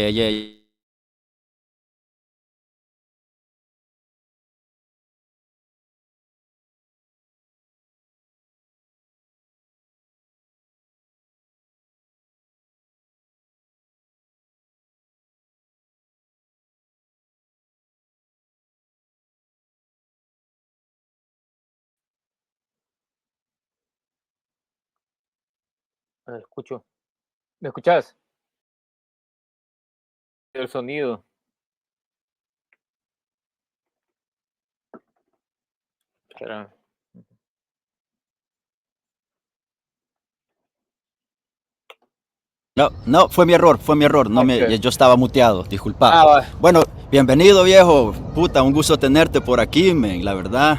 yeah. Escucho. ¿Me escuchás? El sonido. Espera. No, no, fue mi error, no me, Ok. yo estaba muteado, disculpa. Va. Bueno, bienvenido viejo, puta, un gusto tenerte por aquí, men, la verdad.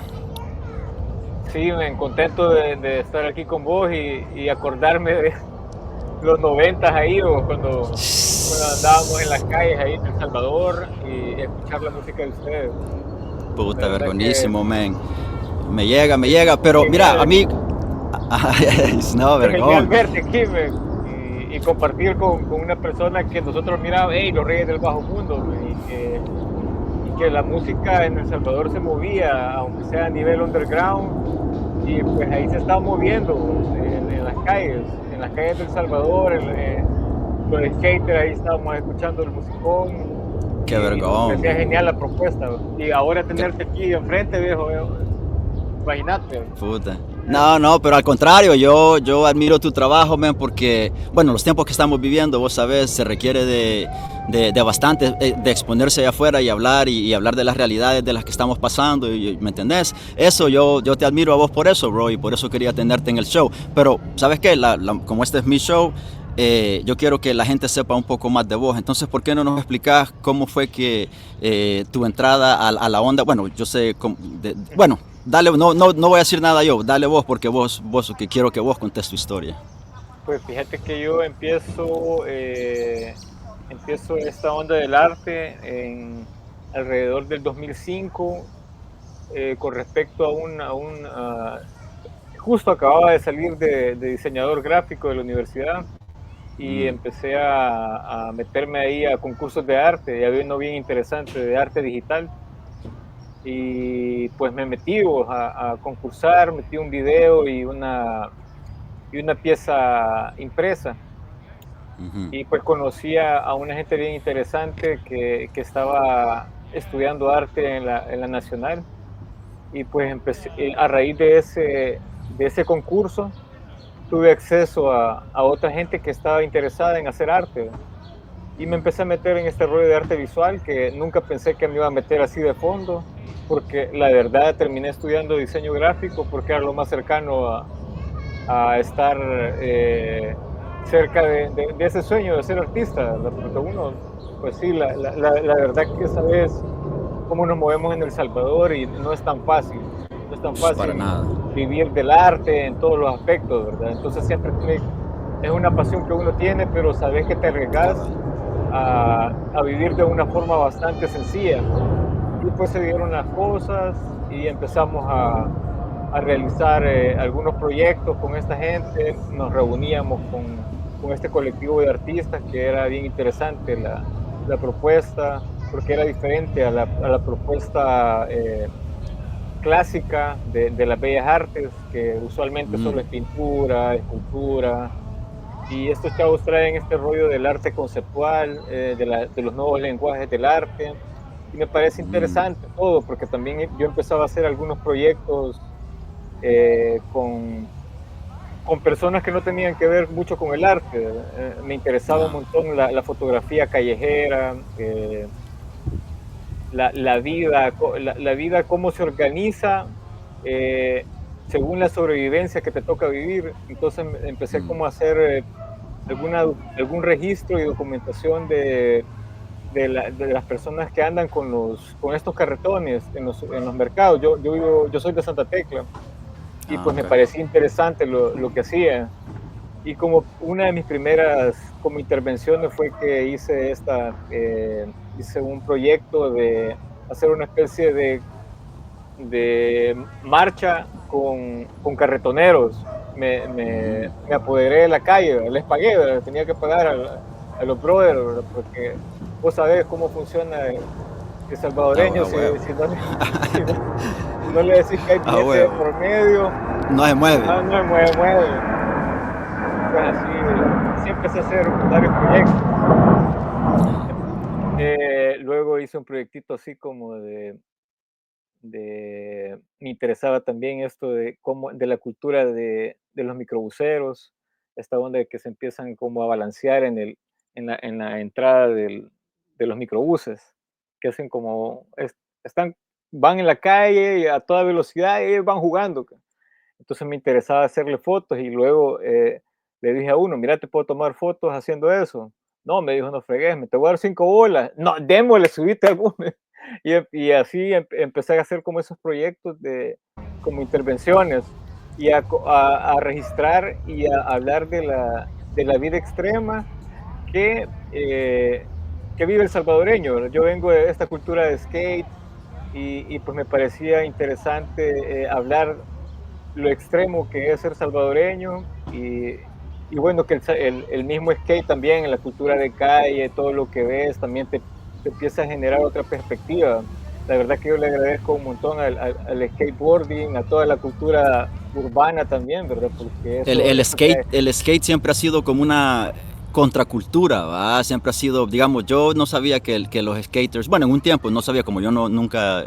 Sí, men, contento de estar aquí con vos y acordarme de los noventas ahí, o cuando andábamos en las calles ahí en El Salvador y escuchar la música de ustedes. La Puta, verdad que vergonísimo, men. Me llega, pero mira, a genial, mí, no, qué genial vergón. verte aquí, men, y compartir con una persona que nosotros miramos, hey, los reyes del bajo mundo, men, y que la música en El Salvador se movía, aunque sea a nivel underground, y pues ahí se estaba moviendo en las calles del Salvador, los skaters, ahí estábamos escuchando el musicón, Qué y nos vergón, parecía men. genial la propuesta. Y ahora Qué tenerte aquí enfrente, viejo, imagínate. puta. No, no, pero al contrario, yo admiro tu trabajo, men, porque, bueno, los tiempos que estamos viviendo, vos sabés, se requiere de bastante, de exponerse allá afuera y hablar de las realidades de las que estamos pasando, ¿me entendés? Eso, yo te admiro a vos por eso, bro, y por eso quería tenerte en el show. Pero, ¿sabes qué? Como este es mi show, yo quiero que la gente sepa un poco más de vos. Entonces, ¿por qué no nos explicás cómo fue que tu entrada a la onda? Bueno, yo sé, Ujú. bueno, dale, no voy a decir nada yo, dale vos, porque vos que quiero que vos contes tu historia. Pues fíjate que yo empiezo esta onda del arte alrededor del 2005, con respecto justo acababa de salir de diseñador gráfico de la universidad y empecé a meterme ahí a concursos de arte, y había uno bien interesante de arte digital, y pues me metí a concursar, metí un video y una pieza impresa, y pues conocí a una gente bien interesante que estaba estudiando arte en la Nacional, y pues empecé, a raíz de ese concurso, tuve acceso a otra gente que estaba interesada en hacer arte, y me empecé a meter en este rollo de arte visual que nunca pensé que me iba a meter así de fondo, porque la verdad terminé estudiando diseño gráfico porque era lo más cercano a estar cerca de ese sueño de ser artista, ¿verdad? Porque uno, pues sí, la verdad que sabes cómo nos movemos en El Salvador y no es tan fácil, no es tan Para fácil nada. vivir del arte en todos los aspectos, ¿verdad? Entonces siempre es una pasión que uno tiene, pero sabes que te arriesgas Cabal. a vivir de una forma bastante sencilla. Y pues se dieron las cosas y empezamos a realizar algunos proyectos con esta gente, nos reuníamos con este colectivo de artistas que era bien interesante la propuesta, porque era diferente a la propuesta clásica de las bellas artes, que usualmente solo es pintura, escultura, y estos chavos traen este rollo del arte conceptual, de los nuevos lenguajes del arte, y me parece interesante todo, porque también yo empezaba a hacer algunos proyectos con personas que no tenían que ver mucho con el arte. Me interesaba un Ajá. montón la fotografía callejera, la vida, cómo se organiza eh, según la sobrevivencia que te toca vivir. Entonces empecé como a hacer algún registro y documentación de las personas que andan con estos carretones en los mercados. Yo soy de Santa Tecla y Ah, pues me ok. parecía interesante lo que hacía. Y como una de mis primeras como intervenciones fue que hice un proyecto de hacer una especie de marcha con carretoneros. Me apoderé de la calle, les pagué, ¿verdad? Tenía que pagar a los brothers, ¿verdad? Porque vos sabés cómo funciona el A salvadoreño, huevo. si no, si no le decís que hay A billete de huevo. por medio, No se mueve. no se mueve, mueve. Y pues así, así empecé a hacer varios proyectos. Luego hice un proyectito así como me interesaba también esto de cómo, de la cultura de los microbuseros, esta onda de que se empiezan como a balancear en la entrada de los microbuses, que hacen como, están, van en la calle y a toda velocidad y ellos van jugando. Entonces me interesaba hacerle fotos y luego le dije a uno, mira, te puedo tomar fotos haciendo eso. No, me dijo, no fregues, me te voy a dar 5 bolas. No, démosle, subiste alguna. Y así empecé a hacer como esos proyectos como intervenciones y a registrar y a hablar de la vida extrema que, eh, que vive el salvadoreño, ¿verdad? Yo vengo de esta cultura de skate pues me parecía interesante hablar lo extremo que es ser salvadoreño y bueno, que el mismo skate también, en la cultura de calle, todo lo que ves, también te empieza a generar otra perspectiva. La verdad que yo le agradezco un montón al skateboarding, a toda la cultura urbana también, ¿verdad? Porque El skate siempre ha sido como una contracultura, ¿va? Siempre ha sido, digamos, yo no sabía que los skaters, bueno, en un tiempo no sabía, como yo no, nunca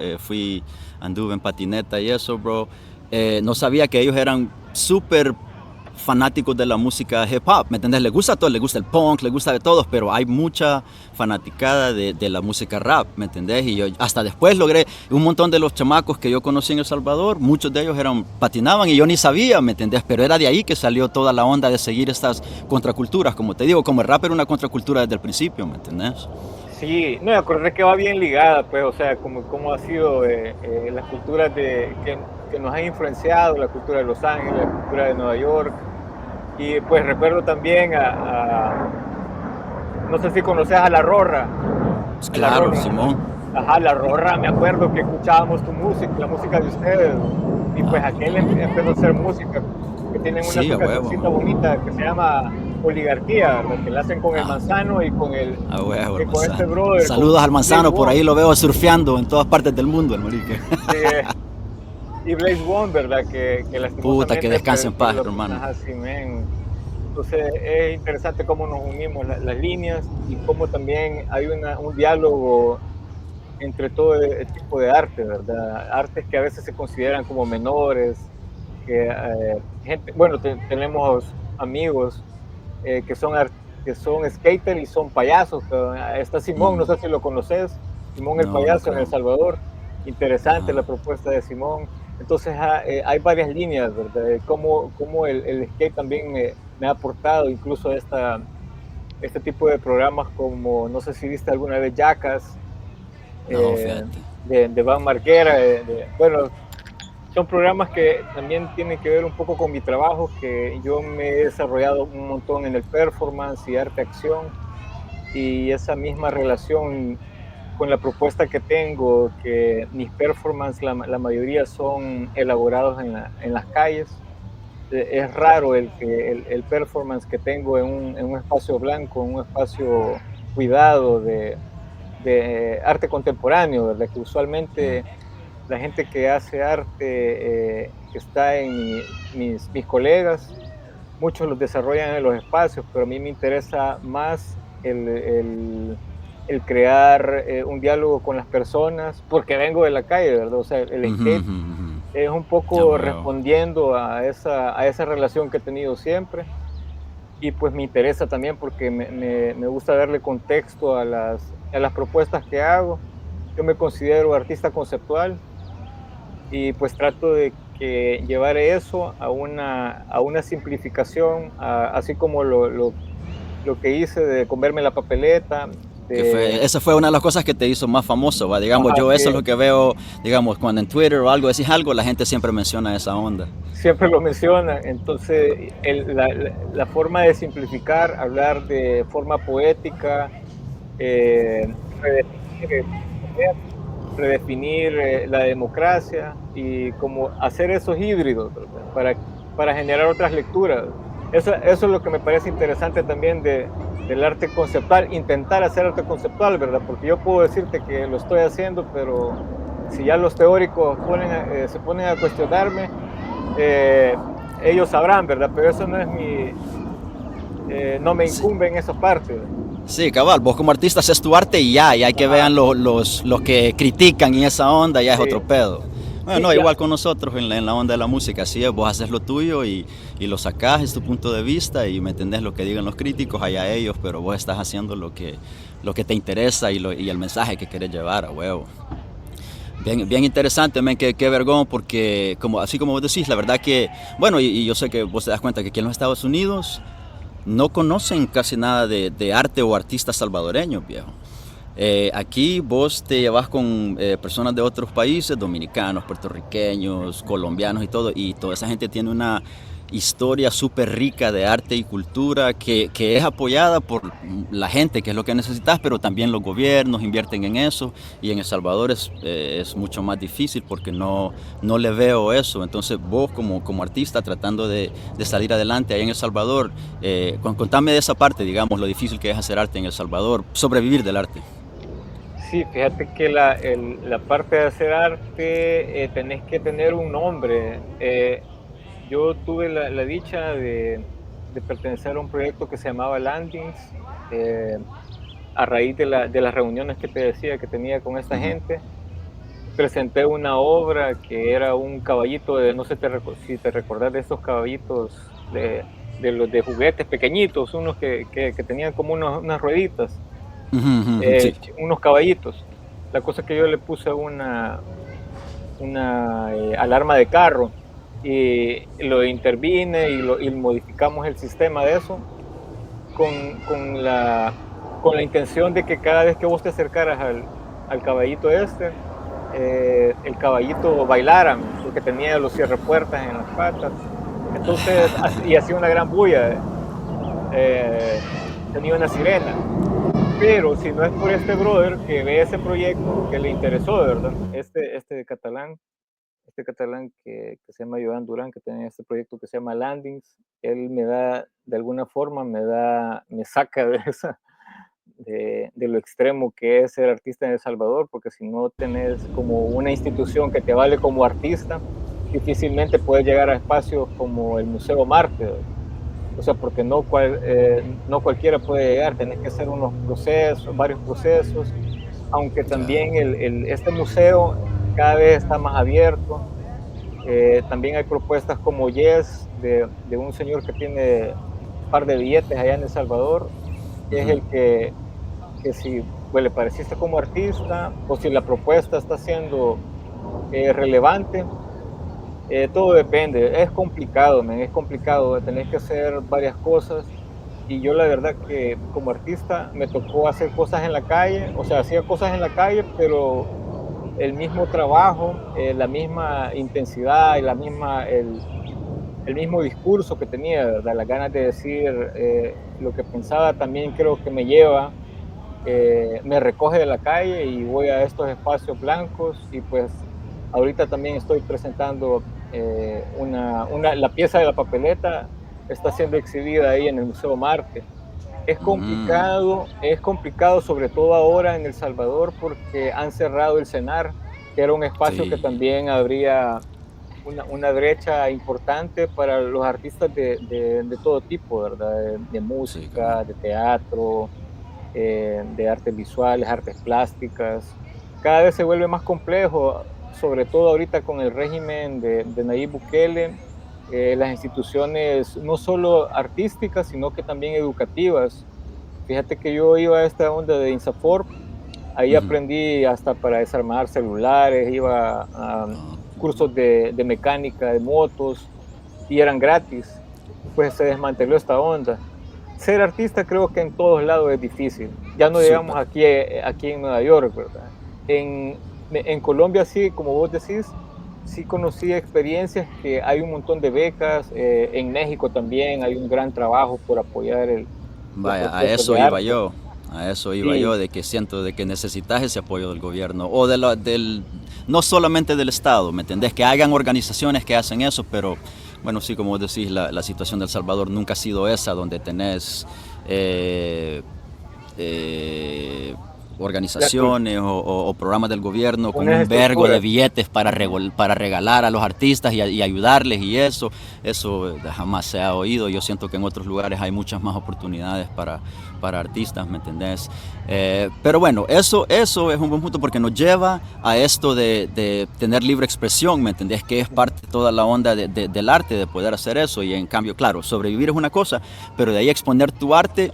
anduve en patineta y eso, bro, no sabía que ellos eran súper fanáticos de la música hip hop, ¿me entendés? Les gusta todo, les gusta el punk, les gusta de todos, pero hay mucha fanaticada de la música rap, ¿me entendés? Y yo hasta después logré, un montón de los chamacos que yo conocí en El Salvador, muchos de ellos patinaban y yo ni sabía, ¿me entendés? Pero era de ahí que salió toda la onda de seguir estas contraculturas, como te digo, como el rap era una contracultura desde el principio, ¿me entendés? sí, no, me acordé que va bien ligada, pues, o sea, como ha sido las culturas que nos han influenciado, la cultura de Los Ángeles, la cultura de Nueva York. Y pues recuerdo también no sé si conoces a La Rorra. Pues A La claro, Rorra. Simón. Ajá, La Rorra, me acuerdo que escuchábamos tu música, la música de ustedes. Y pues aquel empezó a hacer música, que tienen una Sí, su a huevo. cancioncita bonita que se llama Oligarquía, ¿verdad? Que la hacen con el Ah, Manzano a huevo, el y con este Manzano. brother, con Saludos al Blaze Manzano, por ahí One. lo veo surfeando en todas partes del mundo, el marique. Sí, y Blaze One, ¿verdad? Que Puta, que lastimosamente descanse en paz, hermano. ajá, sí, men. Entonces es interesante cómo nos unimos las líneas y cómo también hay un diálogo entre todo tipo de arte, ¿verdad? Artes que a veces se consideran como menores, que gente, bueno, tenemos amigos que que son skater y son payasos. Está Simón, no Mm, sé si lo conoces, Simón el no, no payaso en El creo. Salvador. Interesante Ajá. la propuesta de Simón. Entonces hay varias líneas, ¿verdad? De cómo el skate también me ha aportado incluso a este tipo de programas como, no sé si viste alguna vez Jackass, No, eh, fíjate. de Van Marquera, bueno, son programas que también tienen que ver un poco con mi trabajo, que yo me he desarrollado un montón en el performance y arte-acción, y esa misma relación con la propuesta que tengo, que mis performances, la mayoría son elaborados en las calles. Es raro el performance que tengo en un espacio blanco, en un espacio cuidado de arte contemporáneo, ¿verdad? Que usualmente la gente que hace arte, que está en mis colegas, muchos los desarrollan en los espacios, pero a mí me interesa más el crear un diálogo con las personas, porque vengo de la calle, ¿verdad? O sea, el Ujú, skate ujú, ujú. es un A poco huevo. respondiendo a esa relación que he tenido siempre. Y pues me interesa también porque me gusta darle contexto a las propuestas que hago. Yo me considero artista conceptual y pues trato de que llevar eso a una simplificación, así como lo que hice de comerme la papeleta, Esa fue una de las cosas que te hizo más famoso, ¿va? Digamos, ajá, yo eso es lo sí, que veo, digamos, cuando en Twitter o algo decís algo, la gente siempre menciona esa onda. siempre lo mencionan. Entonces, la forma de simplificar, hablar de forma poética, redefinir el poder, redefinir la democracia y como hacer esos híbridos, ¿verdad? Para generar otras lecturas. eso es lo que me parece interesante también del arte conceptual, intentar hacer arte conceptual, ¿verdad? Porque yo puedo decirte que lo estoy haciendo, pero si ya los teóricos se ponen a cuestionarme, eh, ellos sabrán, ¿verdad? Pero eso no es no me Sí. incumbe en esa parte. Sí, cabal, vos como artista haces tu arte y hay que Ajá, vean los que critican en esa onda, ya es otro sí, pedo. Bueno, sí, no, ya, igual con nosotros en la onda de la música, así es, vos haces lo tuyo y lo sacás, es tu punto de vista y me entendés lo que digan los críticos, allá ellos, pero vos estás haciendo lo que te interesa y el mensaje que querés llevar, a huevo. Bien, bien interesante, men, qué vergón, porque así como vos decís, la verdad que, bueno, y yo sé que vos te das cuenta que aquí en los Estados Unidos no conocen casi nada de arte o artistas salvadoreños, viejo. Aquí vos te llevas con personas de otros países, dominicanos, puertorriqueños, colombianos y toda esa gente tiene una historia súper rica de arte y cultura que es apoyada por la gente, que es lo que necesitas, pero también los gobiernos invierten en eso y en El Salvador es mucho más difícil porque no le veo eso. Entonces vos como artista tratando de salir adelante ahí en El Salvador, contame de esa parte, digamos, lo difícil que es hacer arte en El Salvador, sobrevivir del arte. sí, fíjate que la parte de hacer arte tenés que tener un nombre. Yo tuve la dicha de pertenecer a un proyecto que se llamaba Landings, eh, a raíz de las reuniones que te decía que tenía con esta Ujú. gente. Presenté una obra que era un caballito no sé si te recordás de esos caballitos de los de juguetes pequeñitos, unos que tenían como unas rueditas, Ujú, ujú, ujú, sí. unos caballitos. La cosa es que yo le puse una alarma de carro y lo intervine y modificamos el sistema de eso con, con, la, con la intención de que cada vez que vos te acercaras al caballito el caballito bailara, porque tenía los cierrepuertas en las patas. Entonces, y hacía una gran bulla, eh, tenía una sirena. Pero si no es por este brother que ve ese proyecto, que le interesó, de verdad, este catalán que se llama Joan Durán, que tiene este proyecto que se llama Landings, él me da, de alguna forma, me saca de lo extremo que es ser artista en El Salvador, porque si no tenés como una institución que te vale como artista, difícilmente puedes llegar a espacios como el Museo Marte. O sea, porque no cualquiera puede llegar, tenés que hacer varios procesos, aunque Claro. también este museo cada vez está más abierto. También hay propuestas como Yes, de un señor que tiene un par de billetes allá en El Salvador, que es Ujú. el que si pues, le pareciste como artista o si la propuesta está siendo relevante, todo depende. Es complicado, men, es complicado. Tenés que hacer varias cosas. Y yo la verdad que como artista me tocó hacer cosas en la calle, o sea, hacía cosas en la calle, pero el mismo trabajo, la misma intensidad y el mismo discurso que tenía, ¿verdad? Las ganas de decir lo que pensaba también creo que me recoge de la calle y voy a estos espacios blancos y pues ahorita también estoy presentando la pieza de la papeleta, está siendo exhibida ahí en el Museo Marte. Mm, Es complicado sobre todo ahora en El Salvador porque han cerrado el CENAR, que era un espacio que sí. también habría una brecha importante para los artistas de todo tipo, ¿verdad? De Sí, cabal. música, de teatro, de artes visuales, artes plásticas. Cada vez se vuelve más complejo, sobre todo ahorita con el régimen de Nayib Bukele, las instituciones no solo artísticas, sino que también educativas. Fíjate que yo iba a esta onda de INSAFORP, ahí Ujú. aprendí hasta para desarmar celulares, iba a Ah, cursos de mecánica, de motos, y eran gratis. Pues se desmanteló esta onda. Ser artista creo que en todos lados es difícil. Ya no digamos súper. aquí en Nueva York, ¿verdad? En Colombia sí, como vos decís, sí conocí experiencias que hay un montón de becas. En México también hay un gran trabajo por apoyar las Vaya, a propuestas de eso iba arte. yo. A eso iba Sí, yo, de que siento de que necesitas ese apoyo del gobierno o no solamente del Estado, ¿me entendés? Que hagan organizaciones que hacen eso, pero Bueno, sí, como vos decís, la situación de El Salvador nunca ha sido esa, donde tenés eh, eh, La cul- organizaciones o programas del gobierno con unas un vergo de estructuras. billetes Ujú. para regalar a los artistas y ayudarles y eso jamás se ha oído. Yo siento que en otros lugares hay muchas más oportunidades para artistas, ¿me entendés? Pero bueno, eso es un buen punto porque nos lleva a esto de tener libre expresión, ¿me entendés? Que es parte de toda la onda del arte, de poder hacer eso. Y en cambio, claro, sobrevivir es una cosa, pero de ahí exponer tu arte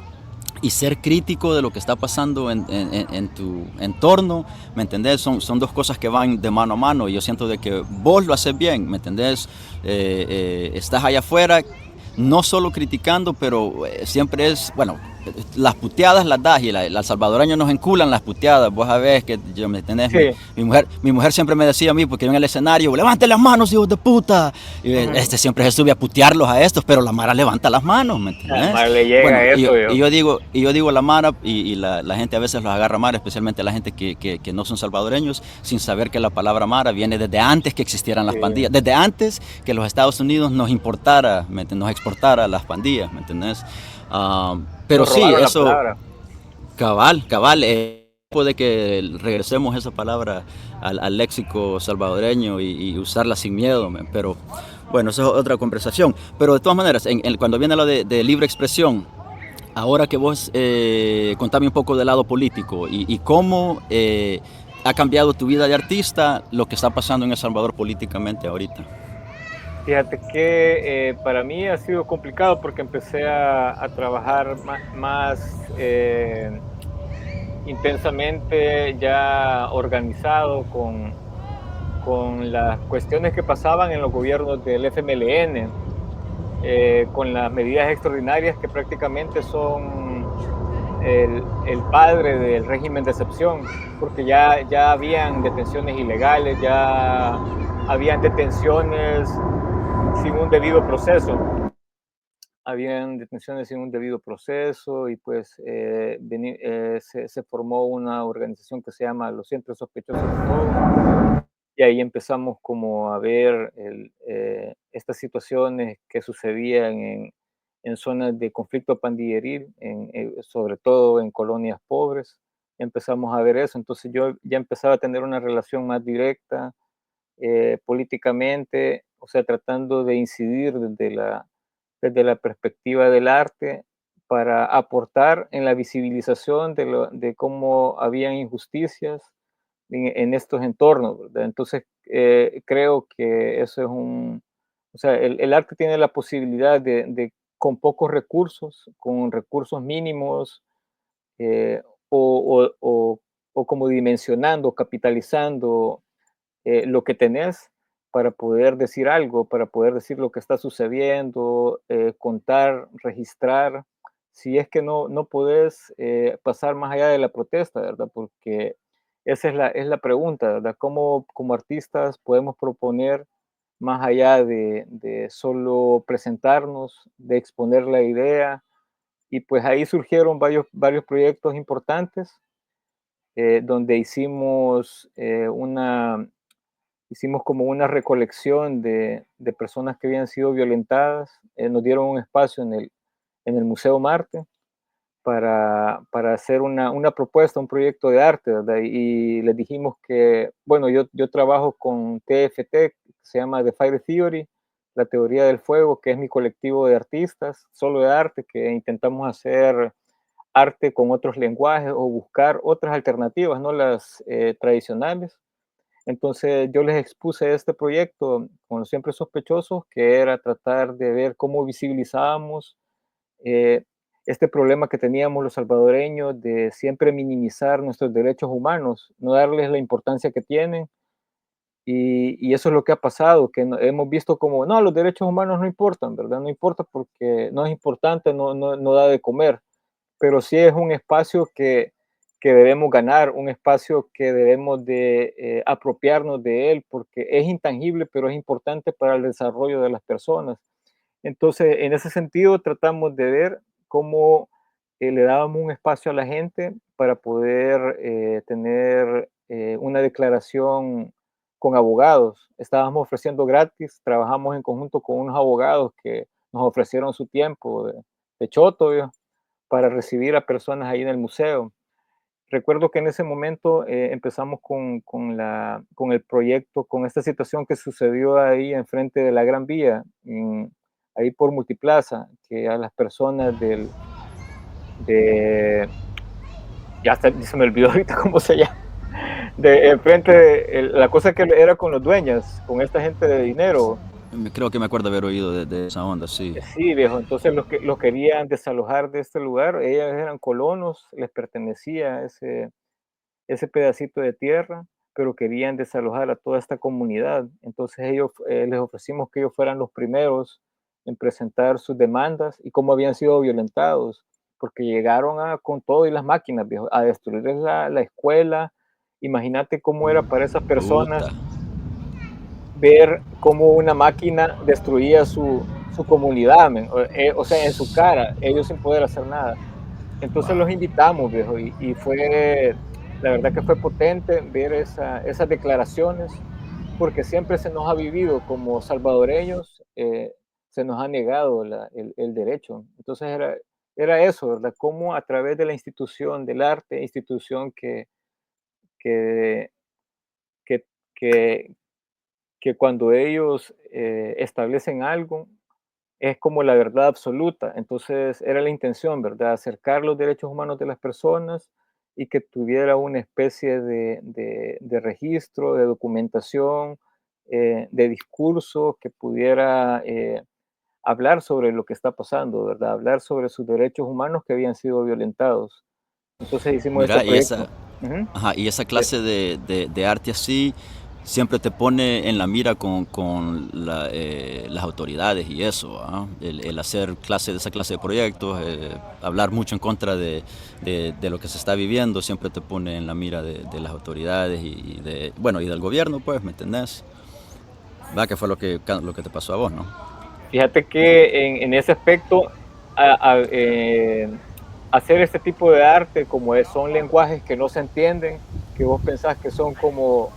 y ser crítico de lo que está pasando en tu entorno, ¿me entendés? Son dos cosas que van de mano a mano y yo siento de que vos lo haces bien, ¿me entendés? Estás allá afuera, no solo criticando, pero siempre es, bueno, las puteadas las das y los salvadoreños nos enculan las puteadas, vos sabés que, yo, ¿me entendés? Sí. Mi mujer siempre me decía a mí, porque yo en el escenario, levanten las manos, hijos de puta, y Ujú. siempre se sube a putearlos a estos, pero la Mara levanta las manos, ¿me entendés? Además le llega Bueno, eso, yo. yo digo la Mara y la gente a veces los agarra Mara, especialmente la gente que no son salvadoreños, sin saber que la palabra Mara viene desde antes que existieran las Sí, pandillas, desde antes que los Estados Unidos nos importara, nos exportara las pandillas, ¿me entendés? Pero nos sí, robaron la eso, palabra. cabal, puede que regresemos esa palabra al léxico salvadoreño y usarla sin miedo, pero bueno, eso es otra conversación. Pero de todas maneras, cuando viene lo de libre expresión, ahora que vos contame un poco del lado político y cómo ha cambiado tu vida de artista lo que está pasando en El Salvador políticamente ahorita. Fíjate que para mí ha sido complicado porque empecé a trabajar más intensamente, ya organizado con las cuestiones que pasaban en los gobiernos del FMLN, con las medidas extraordinarias que prácticamente son el padre del régimen de excepción, porque ya habían detenciones ilegales, ya habían detenciones sin un debido proceso. Habían detenciones sin un debido proceso y pues se formó una organización que se llama Los Siempre Sospechosos de Todo. Y ahí empezamos como a ver estas situaciones que sucedían en zonas de conflicto pandilleril, sobre todo en colonias pobres. Empezamos a ver eso, entonces yo ya empezaba a tener una relación más directa políticamente, o sea, tratando de incidir desde la perspectiva del arte para aportar en la visibilización de cómo habían injusticias en estos entornos, ¿verdad? Entonces, creo que eso es o sea, el arte tiene la posibilidad con pocos recursos, con recursos mínimos, eh, o, o, o, o como dimensionando, capitalizando lo que tenés para poder decir algo, para poder decir lo que está sucediendo, contar, registrar, si es que no podés pasar más allá de la protesta, ¿verdad? Porque esa es la pregunta, ¿verdad? ¿Cómo como artistas podemos proponer más allá de solo presentarnos, de exponer la idea? Y pues ahí surgieron varios proyectos importantes donde hicimos como una recolección de personas que habían sido violentadas. Nos dieron un espacio en el Museo Marte para hacer una propuesta, un proyecto de arte, ¿verdad? Y les dijimos que, bueno, yo trabajo con TFT, que se llama The Fire Theory, la teoría del fuego, que es mi colectivo de artistas, solo de arte, que intentamos hacer arte con otros lenguajes o buscar otras alternativas, no las tradicionales. Entonces yo les expuse este proyecto con los siempre sospechosos, que era tratar de ver cómo visibilizábamos eh, este problema que teníamos los salvadoreños de siempre minimizar nuestros derechos humanos, no darles la importancia que tienen. Y eso es lo que ha pasado, que hemos visto como, no, los derechos humanos no importan, ¿verdad? No importa porque no es importante, no da de comer, pero sí es un espacio que debemos ganar, un espacio que debemos de apropiarnos de él, porque es intangible, pero es importante para el desarrollo de las personas. Entonces, en ese sentido, tratamos de ver cómo le dábamos un espacio a la gente para poder tener una declaración con abogados. Estábamos ofreciendo gratis, trabajamos en conjunto con unos abogados que nos ofrecieron su tiempo de choto, ¿vio? Para recibir a personas ahí en el museo. Recuerdo que en ese momento empezamos con el proyecto, con esta situación que sucedió ahí enfrente de la Gran Vía, ahí por Multiplaza, que a las personas de, se me olvidó ahorita cómo se llama, de enfrente, la cosa que era con los dueños, con esta gente de dinero. Creo que me acuerdo haber oído de esa onda, sí. Sí, viejo, entonces los querían desalojar de este lugar, ellos eran colonos, les pertenecía ese pedacito de tierra, pero querían desalojar a toda esta comunidad. Entonces ellos les ofrecimos que ellos fueran los primeros en presentar sus demandas y cómo habían sido violentados, porque llegaron con todo y las máquinas, viejo, a destruir la escuela. Imagínate cómo era para esas personas Puta. ver cómo una máquina destruía su comunidad, o sea, en su cara, ellos sin poder hacer nada. Entonces Wow. los invitamos, viejo, y fue, la verdad que fue potente ver esas declaraciones, porque siempre se nos ha vivido como salvadoreños, se nos ha negado el derecho. Entonces era eso, ¿verdad? Cómo a través de la institución del arte, institución que, que, que, que cuando ellos establecen algo, es como la verdad absoluta. Entonces era la intención, ¿verdad? Acercar los derechos humanos de las personas y que tuviera una especie de registro, de documentación, de discurso que pudiera hablar sobre lo que está pasando, ¿verdad? Hablar sobre sus derechos humanos que habían sido violentados. Entonces hicimos este Mira, proyecto. Ujú. ajá, y esa clase de arte así siempre te pone en la mira con las autoridades y eso, ¿ah? El hacer esa clase de proyectos, hablar mucho en contra de lo que se está viviendo, siempre te pone en la mira de las autoridades bueno, y del gobierno, pues, ¿me entendés? Va, que fue lo que te pasó a vos, ¿no? Fíjate que en ese aspecto, a- a- eh, hacer este tipo de arte, como son lenguajes que no se entienden, que vos pensás que son como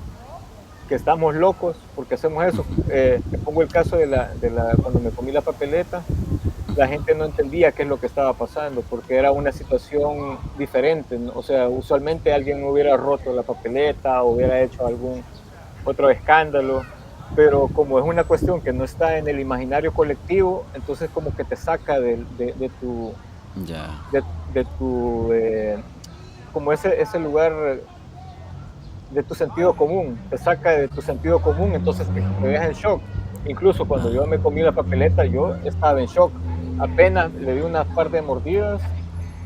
que estamos locos porque hacemos eso. Te pongo el caso cuando me comí la papeleta, la gente no entendía qué es lo que estaba pasando, porque era una situación diferente, ¿no? O sea, usualmente alguien hubiera roto la papeleta o hubiera hecho algún otro escándalo, pero como es una cuestión que no está en el imaginario colectivo, entonces como que te saca Ya. de tu como ese lugar de tu sentido común, te saca de tu sentido común, entonces te deja en shock. Incluso cuando yo me comí la papeleta, yo estaba en shock. Apenas le di unas par de mordidas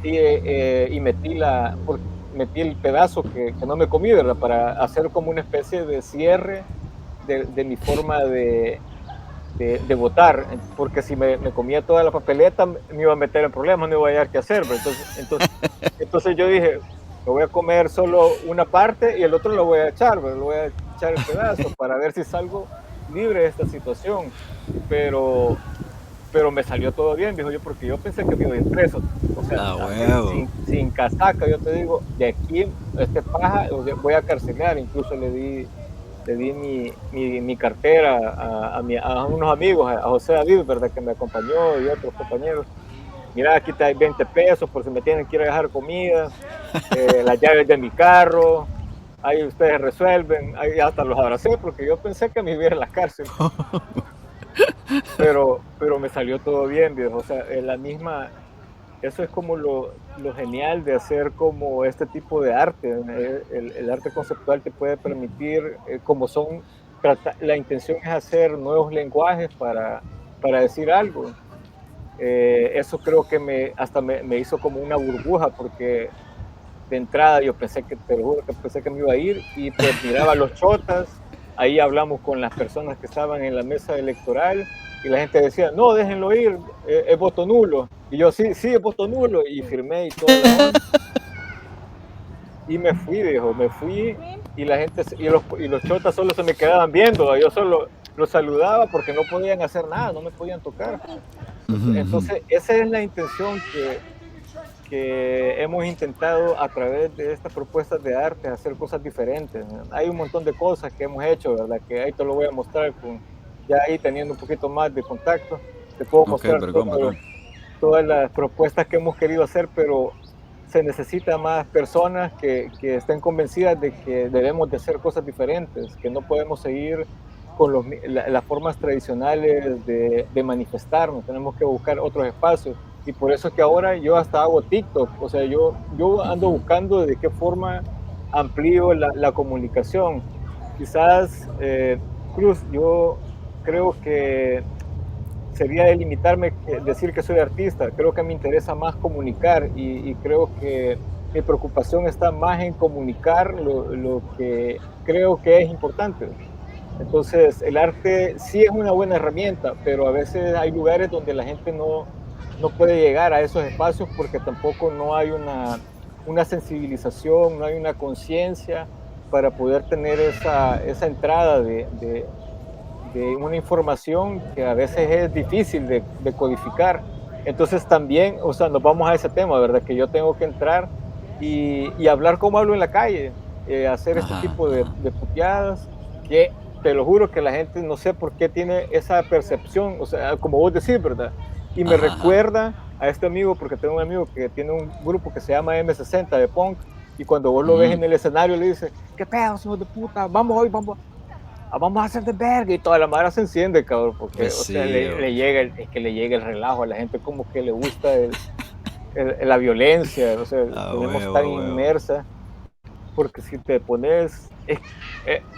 y metí el pedazo que no me comí, ¿verdad? Para hacer como una especie de cierre de mi forma de votar, porque si me comía toda la papeleta me iba a meter en problemas, no iba a hallar qué hacer, ¿verdad? Entonces yo dije, me voy a comer solo una parte y el otro lo voy a echar, ¿verdad? Lo voy a echar el pedazo para ver si salgo libre de esta situación, pero, pero me salió todo bien, dijo yo, porque yo pensé que me iba a ir preso, o sea, Ah, huevo. sin casaca, yo te digo, de aquí, este paja, voy a carcelar, incluso le di mi cartera a unos amigos, a José David, ¿verdad? Que me acompañó y otros compañeros. Mira, aquí te hay 20 pesos por si me tienen que ir a dejar comida, las llaves de mi carro, ahí ustedes resuelven, ahí hasta los abracé porque yo pensé que me iba a ir a la cárcel, pero me salió todo bien, viejo. O sea, eso es como lo genial de hacer como este tipo de arte. El arte conceptual te puede permitir, la intención es hacer nuevos lenguajes para decir algo. Eso creo que hasta me hizo como una burbuja, porque de entrada yo te lo juro que pensé que me iba a ir y pues miraba los chotas, ahí hablamos con las personas que estaban en la mesa electoral y la gente decía, no, déjenlo ir, es voto nulo. Y yo, sí, sí, es voto nulo, y firmé y toda la onda. Y me fui, viejo, me fui y la gente, y los chotas solo se me quedaban viendo, yo solo los saludaba porque no podían hacer nada, no me podían tocar. Ujú, ujú. Entonces, esa es la intención que hemos intentado a través de estas propuestas de arte hacer cosas diferentes. Hay un montón de cosas que hemos hecho, ¿verdad? Que ahí te lo voy a mostrar ya ahí teniendo un poquito más de contacto. Te puedo Ok, mostrar vergón, vergón. todas las propuestas que hemos querido hacer, pero se necesita más personas que estén convencidas de que debemos de hacer cosas diferentes, que no podemos seguir con las formas tradicionales de manifestarnos, tenemos que buscar otros espacios. Y por eso es que ahora yo hasta hago TikTok, o sea, yo ando Ujú. buscando de qué forma amplío la comunicación. Quizás, Cruz, yo creo que sería delimitarme, decir que soy artista. Creo que me interesa más comunicar y creo que mi preocupación está más en comunicar lo que creo que es importante. Entonces, el arte sí es una buena herramienta, pero a veces hay lugares donde la gente no puede llegar a esos espacios porque tampoco no hay una sensibilización, no hay una conciencia para poder tener esa entrada de una información que a veces es difícil de codificar. Entonces también, o sea, nos vamos a ese tema, ¿verdad? Que yo tengo que entrar y hablar como hablo en la calle, hacer este Ajá, tipo ajá. de puteadas que te lo juro que la gente no sé por qué tiene esa percepción, o sea, como vos decís, ¿verdad? Y me Ajá, ajá. recuerda a este amigo, porque tengo un amigo que tiene un grupo que se llama M60 de punk, y cuando vos lo ves Mm. en el escenario le dices, ¿qué pedo, hijo de puta? Vamos hoy, vamos a hacer de verga y toda la madre se enciende, cabrón, porque, Pues o sea, sí, le llega, es que le llega el relajo a la gente, como que le gusta la violencia, o sea, a tenemos huevo, tan a huevo. inmersa, porque si te pones,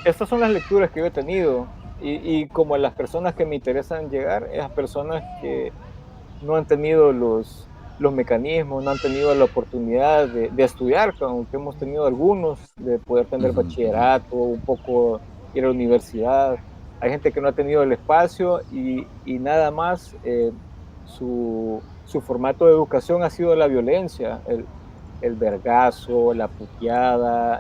estas son las lecturas que yo he tenido, y como las personas que me interesan llegar, esas personas que no han tenido los mecanismos, no han tenido la oportunidad de estudiar, aunque hemos tenido algunos, de poder tener Ujú, ujú. bachillerato, un poco ir a la universidad. Hay gente que no ha tenido el espacio y nada más su formato de educación ha sido la violencia, el vergazo, la puteada,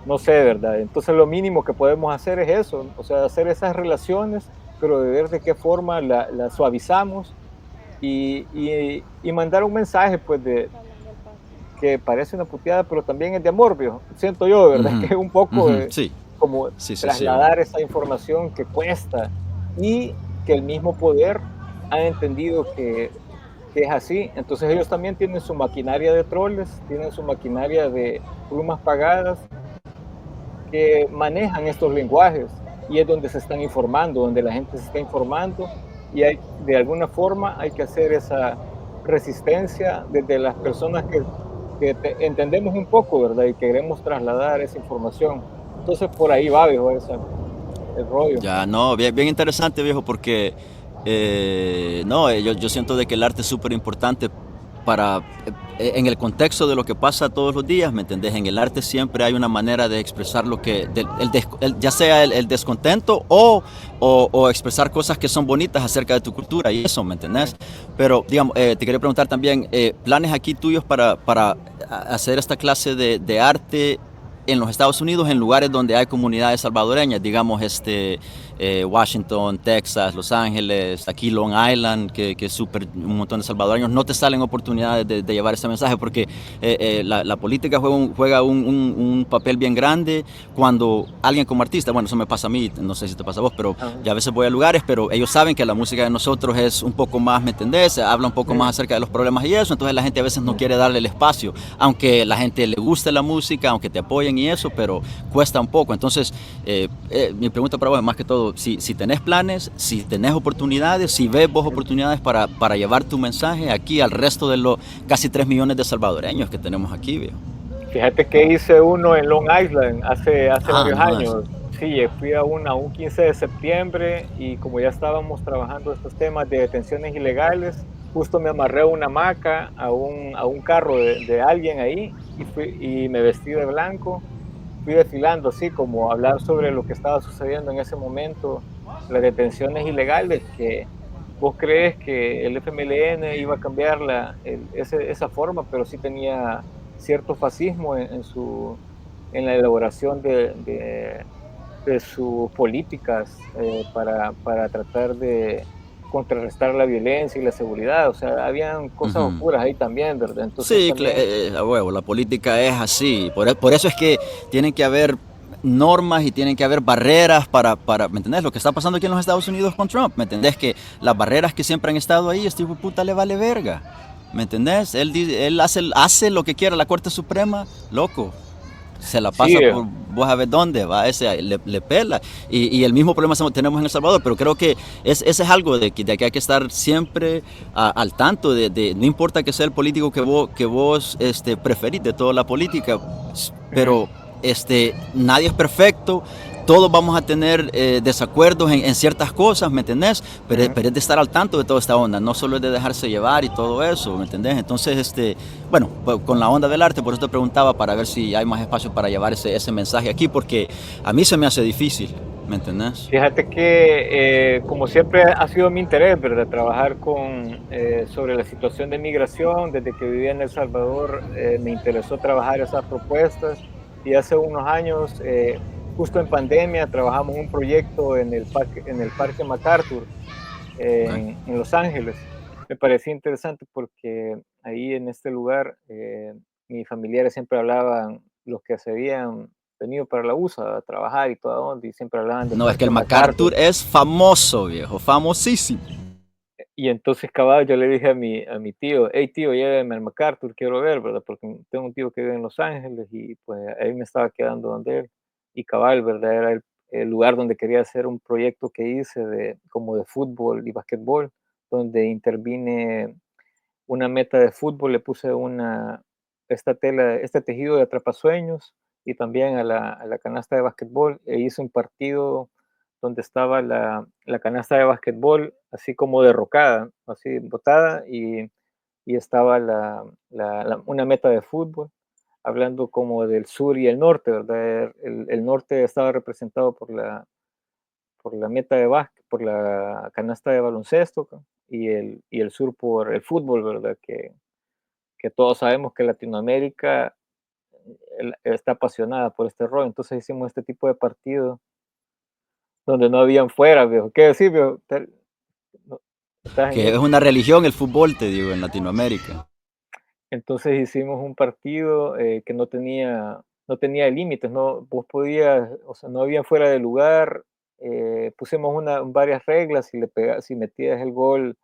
no sé, ¿verdad? Entonces lo mínimo que podemos hacer es eso, o sea, hacer esas relaciones, pero de ver de qué forma la suavizamos y mandar un mensaje, pues, que parece una puteada, pero también es de amor, viejo. Siento yo, ¿verdad? Que Ujú, es un poco ujú. Sí, como sí, sí, sí, bro. trasladar esa información que cuesta y que el mismo poder ha entendido que es así. Entonces ellos también tienen su maquinaria de troles, tienen su maquinaria de plumas pagadas que manejan estos lenguajes y es donde se están informando, donde la gente se está informando y de alguna forma hay que hacer esa resistencia desde las personas que entendemos un poco, ¿verdad? Y queremos trasladar esa información. Entonces por ahí va, viejo, el rollo. Ya, no, bien, bien interesante, viejo, porque no, yo siento de que el arte es súper importante para, en el contexto de lo que pasa todos los días, ¿me entendés? En el arte siempre hay una manera de expresar lo que, ya sea el descontento o expresar cosas que son bonitas acerca de tu cultura y eso, ¿me entendés? Pero, digamos, te quería preguntar también, ¿planes aquí tuyos para hacer esta clase de arte en los Estados Unidos, en lugares donde hay comunidades salvadoreñas, digamos Washington, Texas, Los Ángeles, aquí Long Island, que es súper un montón de salvadoreños, no te salen oportunidades de llevar ese mensaje porque la política juega un papel bien grande cuando alguien como artista, bueno, eso me pasa a mí, no sé si te pasa a vos, pero Ajá. ya a veces voy a lugares, pero ellos saben que la música de nosotros es un poco más, ¿me entendés? Habla un poco más acerca de los problemas y eso, entonces la gente a veces no quiere darle el espacio, aunque la gente le guste la música, aunque te apoyen y eso, pero cuesta un poco. Entonces, mi pregunta para vos es más que todo, si tenés planes, si tenés oportunidades, si ves vos oportunidades para llevar tu mensaje aquí al resto de los casi 3 millones de salvadoreños que tenemos aquí, viejo. Fíjate que hice uno en Long Island hace Ah, varios no jodas. años. Sí, fui a un 15 de septiembre y como ya estábamos trabajando estos temas de detenciones ilegales, justo me amarré a una hamaca, a un carro de alguien ahí y me vestí de blanco. Fui desfilando así como hablar sobre lo que estaba sucediendo en ese momento, las detenciones ilegales, que vos crees que el FMLN iba a cambiar esa forma, pero sí tenía cierto fascismo en la elaboración de sus políticas para tratar contrarrestar la violencia y la seguridad. O sea, habían cosas oscuras ahí también, ¿verdad? Entonces Sí, también, a huevo, la política es así. Por eso es que tienen que haber normas y tienen que haber barreras ¿me entendés? Lo que está pasando aquí en los Estados Unidos con Trump, ¿me entendés? Que las barreras que siempre han estado ahí, este hijo de puta le vale verga, ¿me entendés? Él hace lo que quiera, la Corte Suprema, loco, se la sí, pasa por vos a ver dónde va, ese le pela. Y el mismo problema tenemos en El Salvador, pero creo que ese es algo de que hay que estar siempre al tanto no importa que sea el político que vos preferís de toda la política, pero nadie es perfecto. Todos vamos a tener desacuerdos en ciertas cosas, ¿me entendés? Pero es de estar al tanto de toda esta onda, no solo es de dejarse llevar y todo eso, ¿me entendés? Entonces, bueno, pues, con la onda del arte, por eso te preguntaba para ver si hay más espacio para llevar ese mensaje aquí, porque a mí se me hace difícil, ¿me entendés? Fíjate que, como siempre ha sido mi interés, ¿verdad? Trabajar sobre la situación de migración. Desde que vivía en El Salvador, me interesó trabajar esas propuestas, y hace unos años, justo en pandemia, trabajamos un proyecto en el Parque MacArthur, Okay. en Los Ángeles. Me parecía interesante porque ahí en este lugar, mis familiares siempre hablaban, los que se habían venido para la USA a trabajar y toda onda, y siempre hablaban del No, es que Parque el MacArthur. MacArthur es famoso, viejo, famosísimo. Y entonces, cabal, yo le dije a mi tío: hey tío, lléveme al MacArthur, quiero ver, ¿verdad? Porque tengo un tío que vive en Los Ángeles, y pues ahí me estaba quedando donde él. Y cabal, ¿verdad? Era el lugar donde quería hacer un proyecto que hice como de fútbol y basquetbol, donde intervine una meta de fútbol, le puse esta tela, este tejido de atrapasueños, y también a la canasta de basquetbol, e hice un partido donde estaba la canasta de basquetbol así como derrocada, así botada, y estaba una meta de fútbol, hablando como del sur y el norte, ¿verdad? El norte estaba representado por la meta de básquet, por la canasta de baloncesto, y el sur por el fútbol, ¿verdad? Que todos sabemos que Latinoamérica está apasionada por este rol. Entonces hicimos este tipo de partido donde no habían fuera, viejo. ¿Qué decir, viejo? No, ¿estás en Que es eso? una religión el fútbol, te digo, en Latinoamérica. Entonces hicimos un partido, que no tenía límites, no, vos podías, o sea, no había fuera de lugar. Pusimos varias reglas: si metías el gol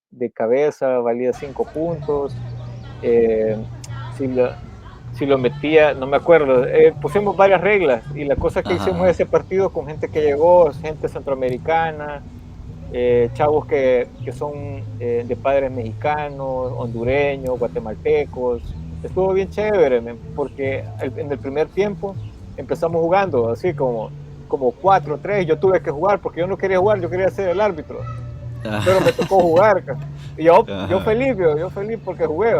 de cabeza, valía 5 puntos. eh, si, lo, si lo metía, no me acuerdo. Pusimos varias reglas, y la cosa es que Ajá, hicimos ajá. ese partido con gente que llegó, gente centroamericana, chavos que son, de padres mexicanos, hondureños, guatemaltecos. Estuvo bien chévere, porque en el primer tiempo empezamos jugando así como 4-3. Yo tuve que jugar porque yo no quería jugar, yo quería ser el árbitro, pero me tocó jugar. Y yo Ajá. feliz, yo feliz porque jugué.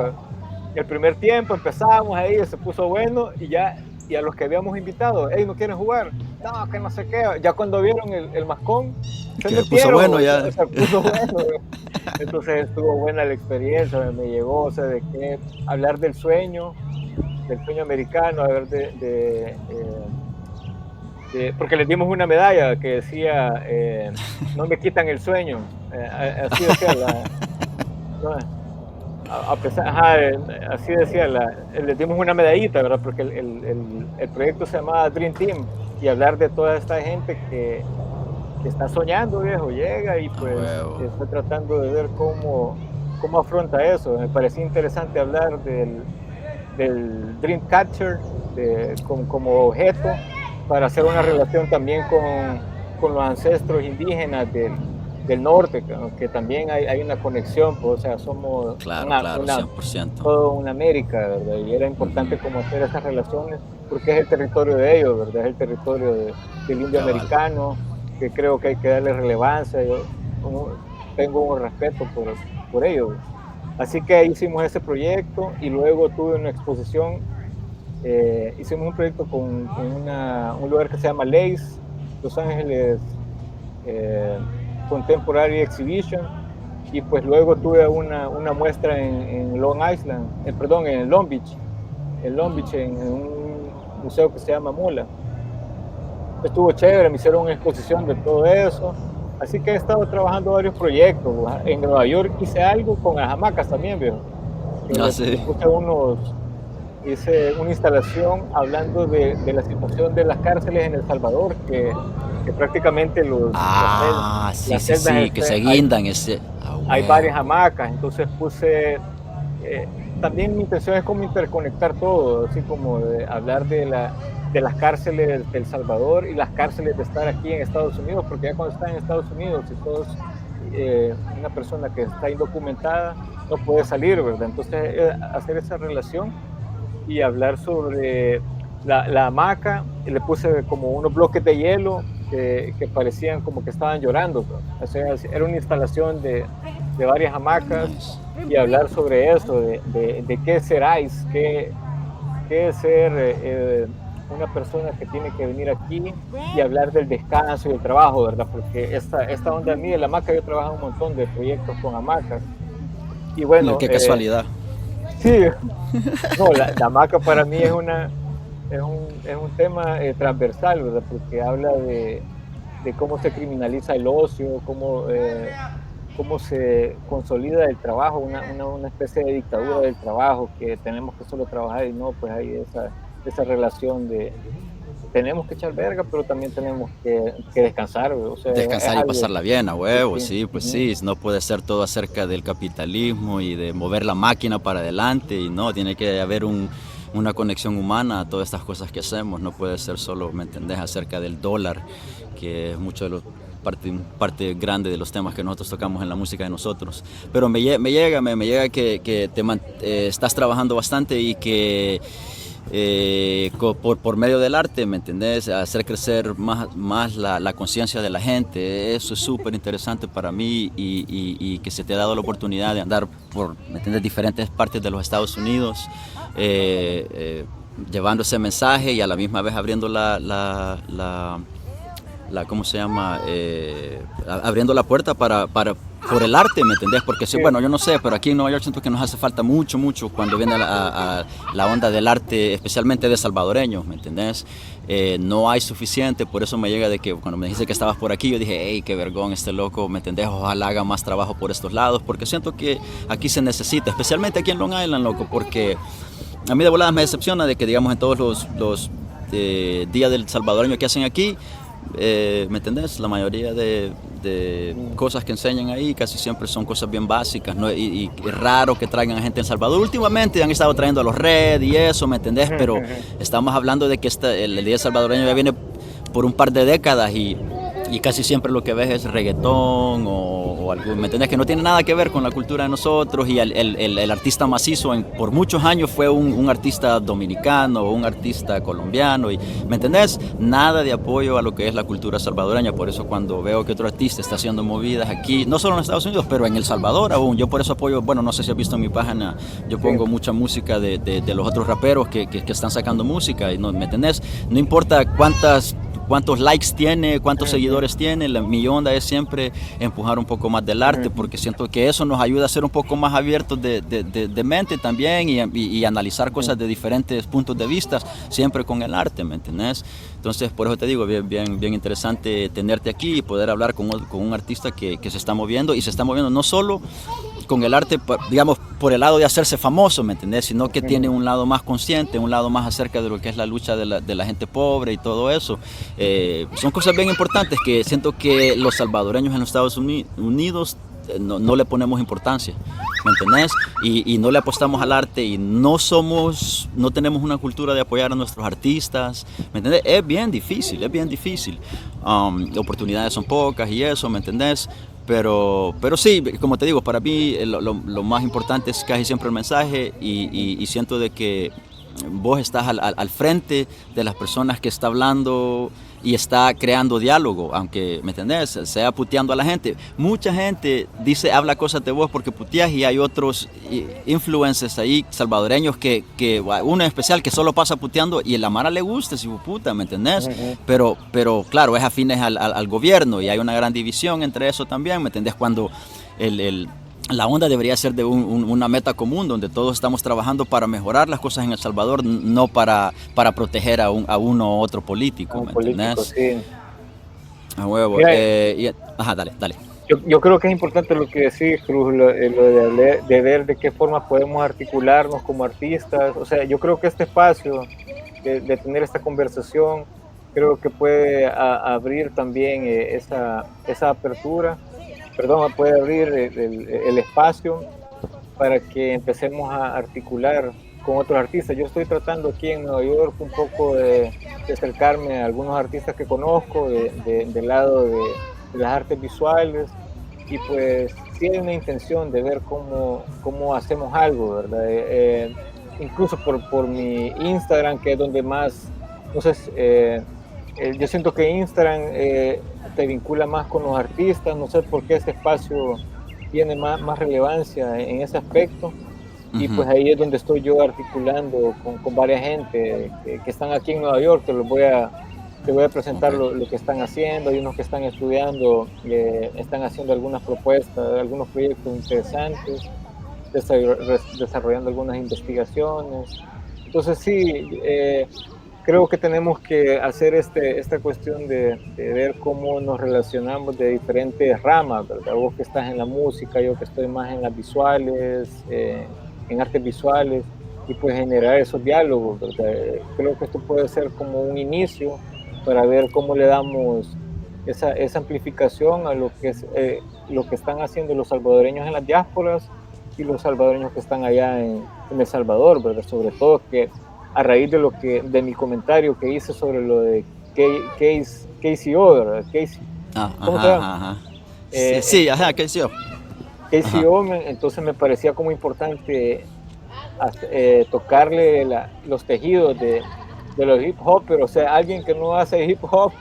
El primer tiempo empezamos ahí, se puso bueno, y a los que habíamos invitado: hey, ¿no quieren jugar? No, que no sé qué. Ya cuando vieron el mascón, se Que se puso bueno metieron, ya. se puso bueno. Entonces estuvo buena la experiencia, me llegó, o sea, de que hablar del sueño americano, hablar porque les dimos una medalla que decía, no me quitan el sueño, así decía no, a pesar, ajá, así decía, les dimos una medallita, ¿verdad? Porque el proyecto se llamaba Dream Team, y hablar de toda esta gente que está soñando, viejo, llega y A pues huevo. está tratando de ver cómo afronta eso. Me parecía interesante hablar del Dreamcatcher, como objeto, para hacer una Ajá. relación también con los ancestros indígenas del norte, que también hay una conexión, pues, o sea, somos Claro, claro, 100%. toda una América, ¿verdad? Y era importante como hacer esas relaciones, porque es el territorio de ellos, ¿verdad? Es el territorio del indio Cabal. americano, que creo que hay que darle relevancia. Yo tengo un respeto por ellos. Así que hicimos ese proyecto, y luego tuve una exposición. Hicimos un proyecto con un lugar que se llama LACE, Los Ángeles, eh, Contemporary Exhibition, y pues luego tuve una muestra en Long Island, perdón, en Long Beach, en un museo que se llama MULA. Estuvo chévere, me hicieron una exposición de todo eso. Así que he estado trabajando varios proyectos. En Nueva York hice algo con las hamacas también, viejo. Ah, Le sí. puse hice una instalación hablando de la situación de las cárceles en El Salvador, que prácticamente Ah, sí, las sí, celdas, sí, que se guindan ese. Ah, hay varias huevo. hamacas, entonces también mi intención es como interconectar todo, así como de hablar de las cárceles de El Salvador y las cárceles de estar aquí en Estados Unidos, porque ya cuando estás en Estados Unidos y sos una persona que está indocumentada, no puede salir, ¿verdad? Entonces, hacer esa relación y hablar sobre la hamaca, le puse como unos bloques de hielo que parecían como que estaban llorando, ¿no? O sea, era una instalación de varias hamacas Nice. y hablar sobre eso, de qué seráis, qué es ser una persona que tiene que venir aquí y hablar del descanso y el trabajo, ¿verdad? Porque esta onda a mí de la hamaca, yo trabajo un montón de proyectos con hamacas. Y Mira, bueno, qué casualidad. sí, no, la hamaca para mí es un tema transversal, ¿verdad? Porque habla de cómo se criminaliza el ocio, cómo se consolida el trabajo, una especie de dictadura del trabajo, que tenemos que solo trabajar y no, pues hay esa relación de tenemos que echar verga, pero también tenemos que descansar, ¿verdad? O sea, es Descansar y algo, pasarla bien, a sí, huevo, sí, sí, pues ujú, sí, no puede ser todo acerca del capitalismo y de mover la máquina para adelante, y no, tiene que haber una conexión humana a todas estas cosas que hacemos, no puede ser solo, ¿me entendés?, acerca del dólar, que es mucho de los parte grande de los temas que nosotros tocamos en la música de nosotros. Pero me llega que estás trabajando bastante y que por medio del arte, ¿me entendés? Hacer crecer más la conciencia de la gente. Eso es súper interesante para mí y que se te ha dado la oportunidad de andar por, ¿me entendés?, diferentes partes de los Estados Unidos, eh, eh, llevando ese mensaje y a la misma vez abriendo ¿cómo se llama? Abriendo la puerta por el arte, ¿me entendés? Porque sí, sí, bueno, yo no sé, pero aquí en Nueva York siento que nos hace falta mucho cuando viene a la onda del arte, especialmente de salvadoreños, ¿me entendés? No hay suficiente, por eso me llega de que cuando me dijiste que estabas por aquí, yo dije, hey, qué vergón este loco, ¿me entendés? Ojalá haga más trabajo por estos lados, porque siento que aquí se necesita, especialmente aquí en Long Island, loco, porque a mí de voladas me decepciona de que, digamos, en todos los días del salvadoreño que hacen aquí, ¿me entendés? La mayoría de mm, cosas que enseñan ahí casi siempre son cosas bien básicas, ¿no? Y es raro que traigan a gente en Salvador. Últimamente han estado trayendo a los Red y eso, ¿me entendés? Pero estamos hablando de que el día salvadoreño ya viene por un par de décadas y casi siempre lo que ves es reggaetón o algo, ¿me entendés? Que no tiene nada que ver con la cultura de nosotros y el artista macizo por muchos años fue un artista dominicano o un artista colombiano y, ¿me entendés? Nada de apoyo a lo que es la cultura salvadoreña, por eso cuando veo que otro artista está haciendo movidas aquí, no solo en Estados Unidos, pero en El Salvador aún, yo por eso apoyo, bueno, no sé si has visto en mi página, yo sí, pongo mucha música de los otros raperos que están sacando música, y no, ¿me entendés? No importa cuántos likes tiene, cuántos seguidores tiene, mi onda es siempre empujar un poco más del arte, porque siento que eso nos ayuda a ser un poco más abiertos de mente también y analizar cosas de diferentes puntos de vista, siempre con el arte, ¿me entendés? Entonces, por eso te digo, bien interesante tenerte aquí y poder hablar con un artista que se está moviendo y se está moviendo no solo con el arte, digamos, por el lado de hacerse famoso, ¿me entendés? Sino que tiene un lado más consciente, un lado más acerca de lo que es la lucha de la gente pobre y todo eso. Son cosas bien importantes que siento que los salvadoreños en los Estados Unidos no le ponemos importancia, ¿me entendés? Y no le apostamos al arte y no tenemos una cultura de apoyar a nuestros artistas, ¿me entendés? Es bien difícil, es bien difícil. Oportunidades son pocas y eso, ¿me entendés? Pero sí, como te digo, para mí lo más importante es casi siempre el mensaje y siento de que vos estás al frente de las personas que está hablando y está creando diálogo, aunque, ¿me entendés?, sea puteando a la gente. Mucha gente habla cosas de vos porque puteas y hay otros influencers ahí salvadoreños que uno en especial que solo pasa puteando y a la mara le gusta, si puta, ¿me entendés? Pero claro, es afines al gobierno y hay una gran división entre eso también, ¿me entendés? Cuando la onda debería ser de una meta común donde todos estamos trabajando para mejorar las cosas en El Salvador, no para proteger a uno u otro político, un ¿me político, entendés? sí. A huevo. Mira, Ajá, dale, dale. yo creo que es importante lo que decís, Cruz, lo de ver de qué forma podemos articularnos como artistas. O sea, yo creo que este espacio de tener esta conversación, creo que puede abrir también esa apertura, perdón, puede abrir el espacio para que empecemos a articular con otros artistas. Yo estoy tratando aquí en Nueva York un poco de acercarme a algunos artistas que conozco del lado de las artes visuales, y pues sí hay una intención de ver cómo hacemos algo, ¿verdad? Incluso por mi Instagram, que es donde más, no sé, yo siento que Instagram te vincula más con los artistas, no sé por qué este espacio tiene más relevancia en ese aspecto, y Ujú. pues ahí es donde estoy yo articulando con varias gente que están aquí en Nueva York. Te voy a presentar Ok. lo que están haciendo. Hay unos que están estudiando, están haciendo algunas propuestas, algunos proyectos interesantes, desarrollando algunas investigaciones. Entonces sí, creo que tenemos que hacer esta cuestión de ver cómo nos relacionamos de diferentes ramas, ¿verdad? Vos que estás en la música, yo que estoy más en las visuales, en artes visuales, y pues generar esos diálogos, ¿verdad? Creo que esto puede ser como un inicio para ver cómo le damos esa amplificación a lo que están haciendo los salvadoreños en las diásporas y los salvadoreños que están allá en El Salvador, ¿verdad? Sobre todo que a raíz de mi comentario que hice sobre lo de KCO, ¿verdad? Ah, ¿Cómo se ajá, llama? ajá, ajá. Sí, Eh, sí, ajá, ¿qué hizo? Ajá. KCO, entonces me parecía como importante tocarle los tejidos de los hip hop, pero o sea, alguien que no hace hip hop,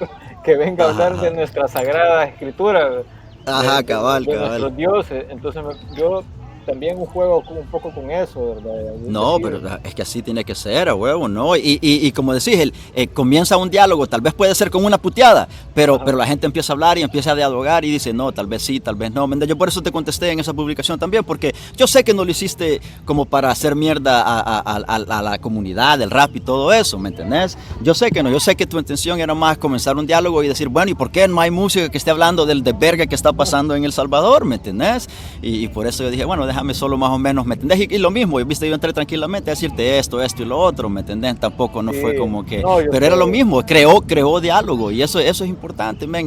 que venga a Ajá, hablar de ajá. nuestra sagrada escritura, Ajá, cabal, de cabal. nuestros dioses. Entonces yo también juego un poco con eso, ¿verdad? No, Decir, pero es que así tiene que ser, a huevo, ¿no? Y como decís, comienza un diálogo, tal vez puede ser con una puteada, pero ajá, la gente empieza a hablar y empieza a dialogar y dice, no, tal vez sí, tal vez no. Yo por eso te contesté en esa publicación también, porque yo sé que no lo hiciste como para hacer mierda a la comunidad del rap y todo eso, ¿me entendés? Yo sé que no, yo sé que tu intención era más comenzar un diálogo y decir, bueno, ¿y por qué no hay música que esté hablando del de verga que está pasando en El Salvador, ¿me entendés? Y por eso yo dije, bueno, déjame solo más o menos, ¿me entendés? Y lo mismo, viste, yo entré tranquilamente a decirte esto y lo otro, ¿me entendés? Tampoco no fue sí, como que, no, yo pero era lo sé. mismo, creó diálogo y eso es importante, men.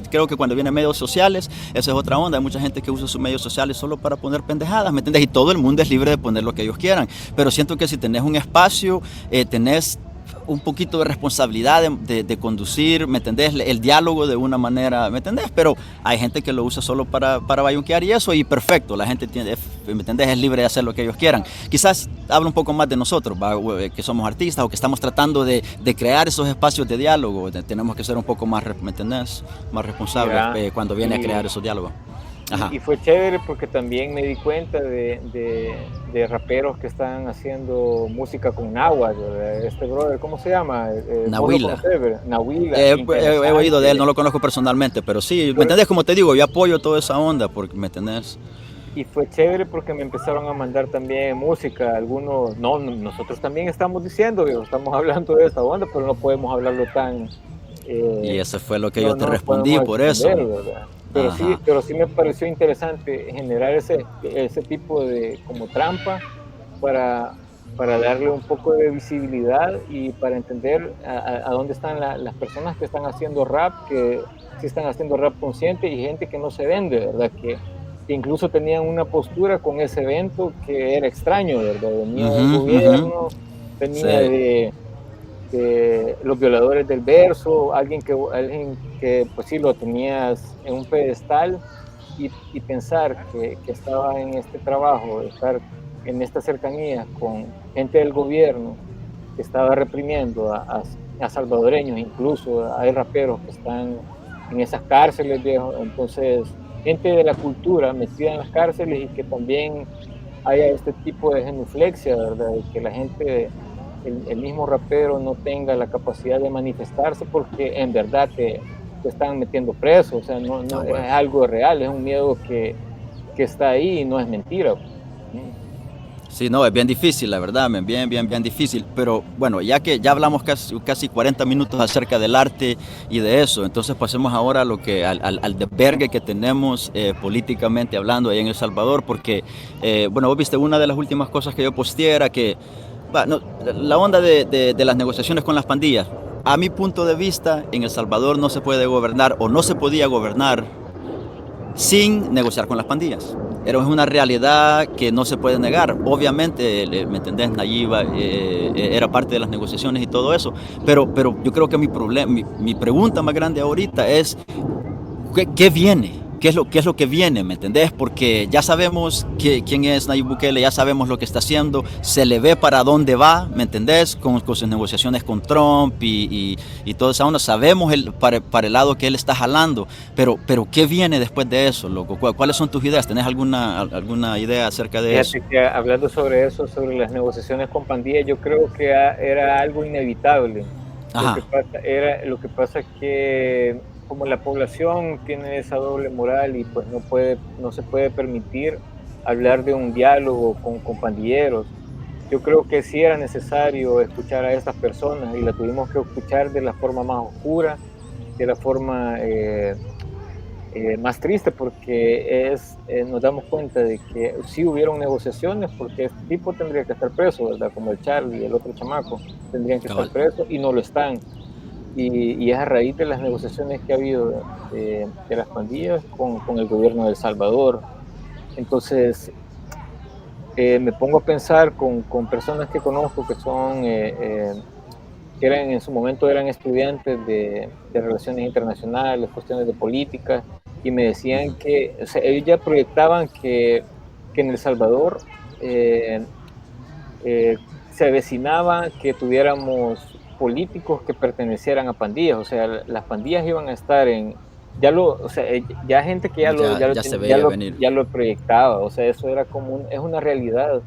Creo que cuando vienen medios sociales, esa es otra onda, hay mucha gente que usa sus medios sociales solo para poner pendejadas, ¿me entendés? Y todo el mundo es libre de poner lo que ellos quieran, pero siento que si tenés un espacio, tenés un poquito de responsabilidad de conducir, ¿me entendés? El diálogo de una manera, ¿me entendés? Pero hay gente que lo usa solo para bayunquear y eso, y perfecto, la gente tiene, ¿me entendés? Es libre de hacer lo que ellos quieran. Quizás habla un poco más de nosotros, ¿va? Que somos artistas o que estamos tratando de crear esos espacios de diálogo, tenemos que ser un poco más, ¿me entendés? Más responsables Mira, cuando viene a crear y, esos diálogos. Ajá. y fue chévere porque también me di cuenta de raperos que están haciendo música con náhuatl, ¿verdad? Este brother, ¿cómo se llama? Vos lo Nahuila. conocés, ¿verdad? Nahuila, He oído de él, no interesante. lo conozco personalmente, pero sí, ¿me Pero, entendés? Como te digo, yo apoyo toda esa onda, porque, ¿me entendés? y fue chévere porque me empezaron a mandar también música, algunos, nosotros también estamos diciendo, digo, estamos hablando de esta onda, pero no podemos hablarlo tan, Y eh, eso fue lo que yo no, te no nos respondí podemos por eso. extender, ¿verdad? Ajá. Pero sí me pareció interesante generar ese tipo de como trampa para, para darle un poco de visibilidad y para entender a dónde están las personas que están haciendo rap, que sí están haciendo rap consciente, y gente que no se vende, ¿verdad? Que incluso tenían una postura con ese evento que era extraño, ¿verdad? Venía del Ujú, ujú. gobierno, venía Sí, de los violadores del verso, alguien que pues sí lo tenías en un pedestal, y pensar que estaba en este trabajo, estar en esta cercanía con gente del gobierno que estaba reprimiendo a salvadoreños, incluso hay raperos que están en esas cárceles, viejo. Entonces, gente de la cultura metida en las cárceles, y que también haya este tipo de genuflexia, ¿verdad? Y que la gente, el mismo rapero no tenga la capacidad de manifestarse porque en verdad te están metiendo preso, o sea, ah, no es huevo. algo real, es un miedo que está ahí y no es mentira. Mm. Sí, no, es bien difícil, la verdad, bien difícil. Pero bueno, ya que ya hablamos casi 40 minutos acerca del arte y de eso, entonces pasemos ahora a al desvergue que tenemos políticamente hablando ahí en El Salvador, porque, bueno, vos viste una de las últimas cosas que yo posteé era que no, la onda de las negociaciones con las pandillas. A mi punto de vista, en El Salvador no se puede gobernar o no se podía gobernar sin negociar con las pandillas. Pero es una realidad que no se puede negar. Obviamente, ¿me entendés? Nayiba era parte de las negociaciones y todo eso. Pero yo creo que mi pregunta más grande ahorita es, ¿qué viene? Qué es lo que viene? ¿Me entendés? Porque ya sabemos quién es Nayib Bukele, ya sabemos lo que está haciendo, se le ve para dónde va, ¿me entendés? Con sus negociaciones con Trump y toda esa onda, sabemos para el lado que él está jalando, pero ¿qué viene después de eso, loco? ¿Cuáles son tus ideas? ¿Tenés alguna idea acerca de eso? Fíjate que hablando sobre eso, sobre las negociaciones con pandillas, yo creo que era algo inevitable. Ajá, Lo que pasa es que como la población tiene esa doble moral y pues no se puede permitir hablar de un diálogo con pandilleros. Yo creo que sí era necesario escuchar a estas personas y la tuvimos que escuchar de la forma más oscura, de la forma más triste, porque nos damos cuenta de que sí hubieron negociaciones, porque este tipo tendría que estar preso, ¿verdad? Como el Charlie y el otro chamaco tendrían que estar cabal, presos y no lo están. Y es a raíz de las negociaciones que ha habido de las pandillas con el gobierno de El Salvador. Entonces, me pongo a pensar con personas que conozco que son, que en su momento eran estudiantes de relaciones internacionales, cuestiones de política, y me decían que, o sea, ellos ya proyectaban que en El Salvador eh, se avecinaba que tuviéramos políticos que pertenecieran a pandillas, o sea, las pandillas iban a estar o sea, ya gente que ya se veía venir. ya lo proyectaba, o sea, eso era como es una realidad,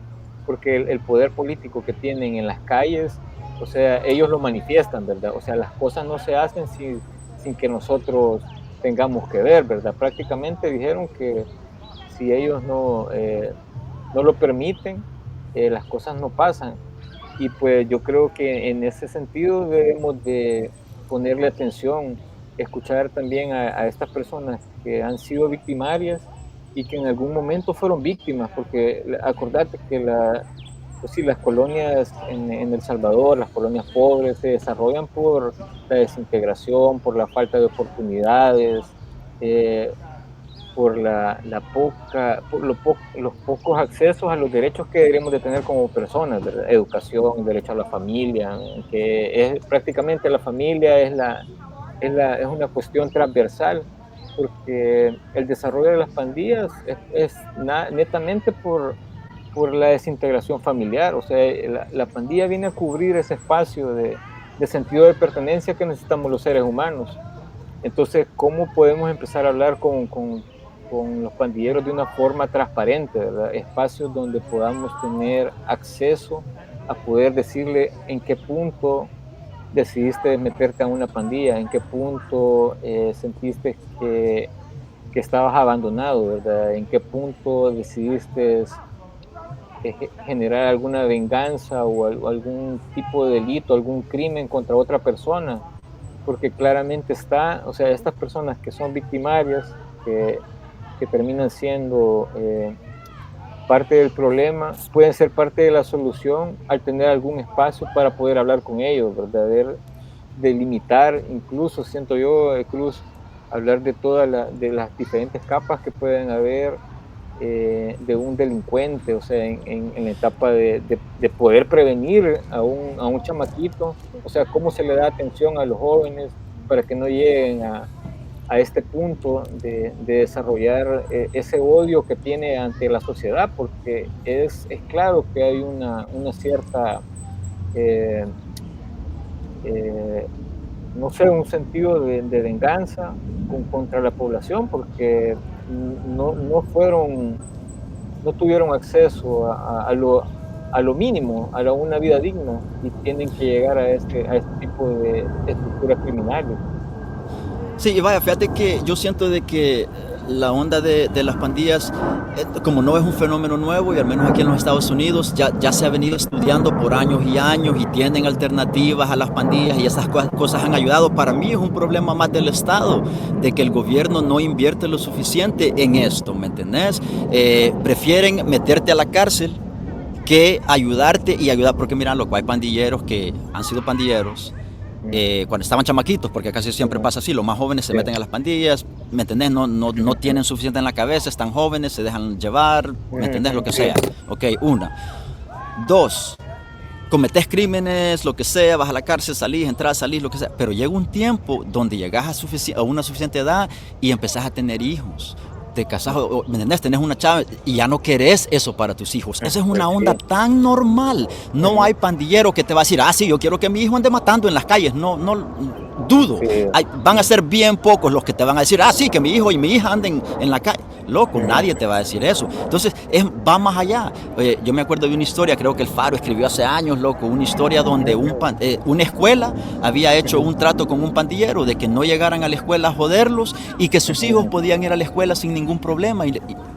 porque el poder político que tienen en las calles, o sea, ellos lo manifiestan, ¿verdad? O sea, las cosas no se hacen sin que nosotros tengamos que ver, ¿verdad? Prácticamente dijeron que si ellos no lo permiten, las cosas no pasan. Y pues yo creo que en ese sentido debemos de ponerle atención, escuchar también a estas personas que han sido victimarias y que en algún momento fueron víctimas, porque acordate que pues sí, las colonias en El Salvador, las colonias pobres, se desarrollan por la desintegración, por la falta de oportunidades, eh, por la poca, por los pocos accesos a los derechos que deberíamos de tener como personas, ¿verdad? Educación, derecho a la familia, que es prácticamente la familia es una cuestión transversal, porque el desarrollo de las pandillas netamente por la desintegración familiar, o sea, la pandilla viene a cubrir ese espacio de sentido de pertenencia que necesitamos los seres humanos. Entonces, ¿cómo podemos empezar a hablar con los pandilleros de una forma transparente, ¿verdad? Espacios donde podamos tener acceso a poder decirle en qué punto decidiste meterte a una pandilla, en qué punto sentiste que estabas abandonado, ¿verdad? En qué punto decidiste generar alguna venganza o algún tipo de delito, algún crimen contra otra persona, porque claramente o sea, estas personas que son victimarias, que terminan siendo parte del problema, pueden ser parte de la solución al tener algún espacio para poder hablar con ellos, ¿verdad? Delimitar, incluso siento yo, Cruz, hablar de de las diferentes capas que pueden haber de un delincuente, o sea, en la etapa de poder prevenir a un chamaquito, o sea, cómo se le da atención a los jóvenes para que no lleguen a este punto de desarrollar ese odio que tiene ante la sociedad, porque es claro que hay una cierta, eh, eh, no sé, un sentido de venganza contra la población, porque no tuvieron acceso a lo mínimo, una vida digna, y tienen que llegar a este tipo de estructuras criminales. Sí, y vaya, fíjate que yo siento de que la onda de las pandillas, como no es un fenómeno nuevo, y al menos aquí en los Estados Unidos ya se ha venido estudiando por años y tienen alternativas a las pandillas y esas cosas han ayudado. Para mí es un problema más del Estado, de que el gobierno no invierte lo suficiente en esto, ¿me entendés? Prefieren meterte a la cárcel que ayudarte y ayudar, porque mira, loco, hay pandilleros que han sido pandilleros cuando estaban chamaquitos, porque casi siempre pasa así, los más jóvenes se meten a las pandillas, ¿me entendés? No tienen suficiente en la cabeza, están jóvenes, se dejan llevar, ¿me entendés? Lo que sea. Ok, una. Dos, cometés crímenes, lo que sea, vas a la cárcel, salís, lo que sea, pero llega un tiempo donde llegas a una suficiente edad y empezás a tener hijos. Te casas, ¿me entendés? Tenés una chava y ya no querés eso para tus hijos. Esa es una onda tan normal. No hay pandillero que te va a decir, sí, yo quiero que mi hijo ande matando en las calles. No, dudo. Van a ser bien pocos los que te van a decir, sí, que mi hijo y mi hija anden en la calle. Loco, nadie te va a decir eso. Entonces, va más allá. Yo me acuerdo de una historia, creo que el Faro escribió hace años, loco, una historia donde una escuela había hecho un trato con un pandillero de que no llegaran a la escuela a joderlos y que sus hijos podían ir a la escuela sin ningún problema.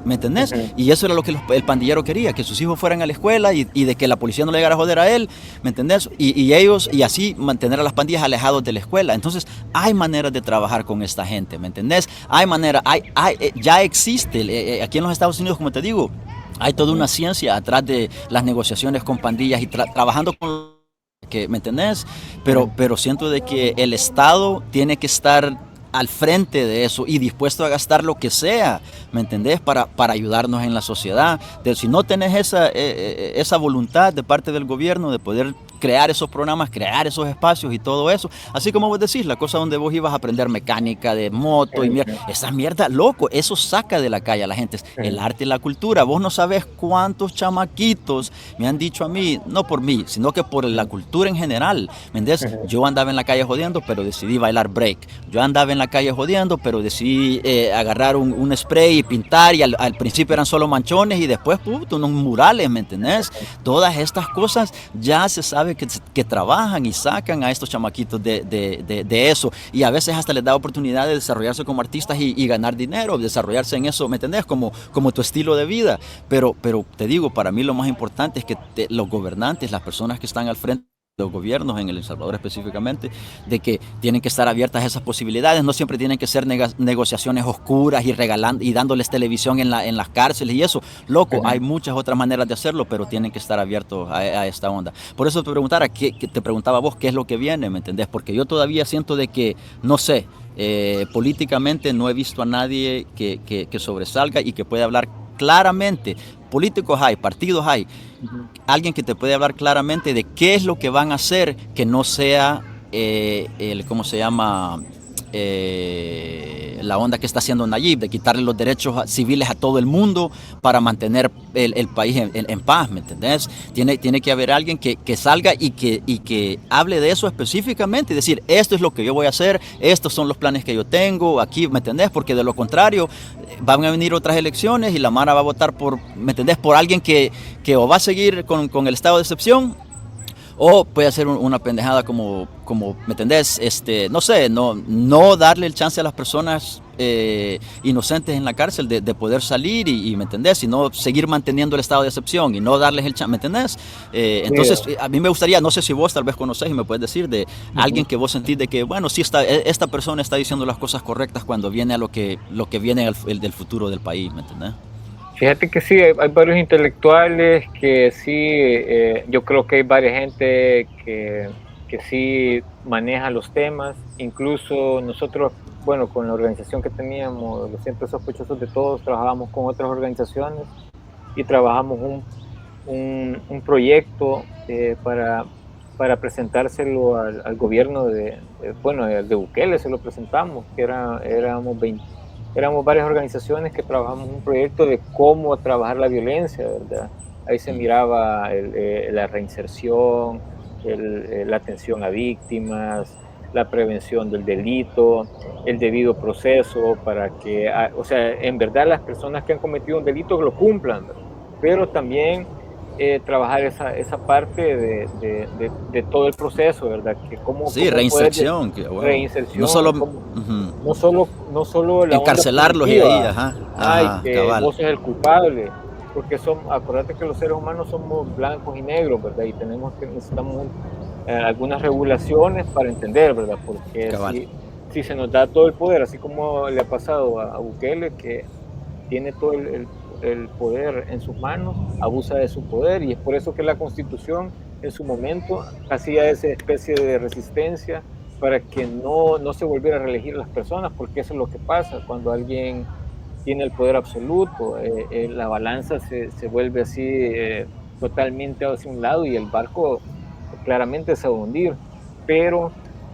¿Me entendés? Y eso era lo que el pandillero quería, que sus hijos fueran a la escuela y de que la policía no le llegara a joder a él, ¿me entendés? Y ellos, y así mantener a las pandillas alejados de la escuela. Entonces, hay maneras de trabajar con esta gente, ¿me entendés? Hay maneras, ya existe, aquí en los Estados Unidos, como te digo, hay toda una ciencia atrás de las negociaciones con pandillas y trabajando con... ¿Me entendés? Pero siento de que el Estado tiene que estar al frente de eso y dispuesto a gastar lo que sea, ¿me entendés? Para ayudarnos en la sociedad. Si no tenés esa voluntad de parte del gobierno de poder crear esos programas, crear esos espacios y todo eso, así como vos decís, la cosa donde vos ibas a aprender mecánica de moto y mierda, esa mierda, loco, eso saca de la calle a la gente, el arte y la cultura. Vos no sabés cuántos chamaquitos me han dicho a mí, no por mí, sino que por la cultura en general, ¿me entendés? Yo andaba en la calle jodiendo, pero decidí bailar break. Yo andaba en la calle jodiendo, pero decidí agarrar un spray y pintar, y al principio eran solo manchones y después, unos murales, ¿me entendés? Todas estas cosas ya se sabe que trabajan y sacan a estos chamaquitos de eso, y a veces hasta les da oportunidad de desarrollarse como artistas y ganar dinero, desarrollarse en eso, ¿me entendés? Como tu estilo de vida, pero te digo, para mí lo más importante es que los gobernantes, las personas que están al frente, los gobiernos en El Salvador específicamente, de que tienen que estar abiertas a esas posibilidades, no siempre tienen que ser negociaciones oscuras y regalando y dándoles televisión en las cárceles y eso, loco, hay muchas otras maneras de hacerlo, pero tienen que estar abiertos a esta onda. Por eso te preguntaba vos qué es lo que viene, ¿me entendés? Porque yo todavía siento de que, no sé, políticamente no he visto a nadie que sobresalga y que pueda hablar claramente. Políticos hay, partidos hay, alguien que te puede hablar claramente de qué es lo que van a hacer que no sea ¿cómo se llama? La onda que está haciendo Nayib, de quitarle los derechos civiles a todo el mundo para mantener el país en paz, ¿me entendés? Tiene que haber alguien que salga y que hable de eso específicamente, y decir, esto es lo que yo voy a hacer, estos son los planes que yo tengo aquí, ¿me entendés? Porque de lo contrario van a venir otras elecciones y la mara va a votar ¿me entendés? Por alguien que o va a seguir con el estado de excepción, o puede hacer una pendejada como ¿me entendés? No sé, no darle el chance a las personas inocentes en la cárcel de poder salir y ¿me entendés? Sino seguir manteniendo el estado de excepción y no darles el chance, ¿me entendés? Entonces, a mí me gustaría, no sé si vos tal vez conocés y me puedes decir de alguien que vos sentís de que, bueno, sí, esta persona está diciendo las cosas correctas cuando viene a lo que viene del futuro del país, ¿me entendés? Fíjate que sí, hay varios intelectuales que sí, yo creo que hay varias gente que sí maneja los temas, incluso nosotros, bueno, con la organización que teníamos, los Siempre Sospechosos de Todos, trabajábamos con otras organizaciones y trabajamos un proyecto para presentárselo al gobierno de Bukele, se lo presentamos, que éramos varias organizaciones que trabajamos un proyecto de cómo trabajar la violencia, ¿verdad? Ahí se miraba la reinserción, la atención a víctimas, la prevención del delito, el debido proceso para que, o sea, en verdad las personas que han cometido un delito lo cumplan, ¿verdad? Pero también trabajar esa parte de todo el proceso, ¿verdad? Que Sí, cómo puedes, reinserción, que wow. No reinserción, solo cómo, ujú, no solo la onda encarcelarlos y ahí, punitiva, ajá, ay, ajá, que cabal, vos sos el culpable, porque acuérdate que los seres humanos somos blancos y negros, ¿verdad? Y necesitamos algunas regulaciones para entender, ¿verdad? Porque cabal. si se nos da todo el poder, así como le ha pasado a Bukele, que tiene todo el poder en sus manos, abusa de su poder, y es por eso que la Constitución en su momento hacía esa especie de resistencia para que no se volviera a reelegir las personas, porque eso es lo que pasa cuando alguien tiene el poder absoluto, la balanza se vuelve así, totalmente hacia un lado, y el barco claramente se va a hundir. Pero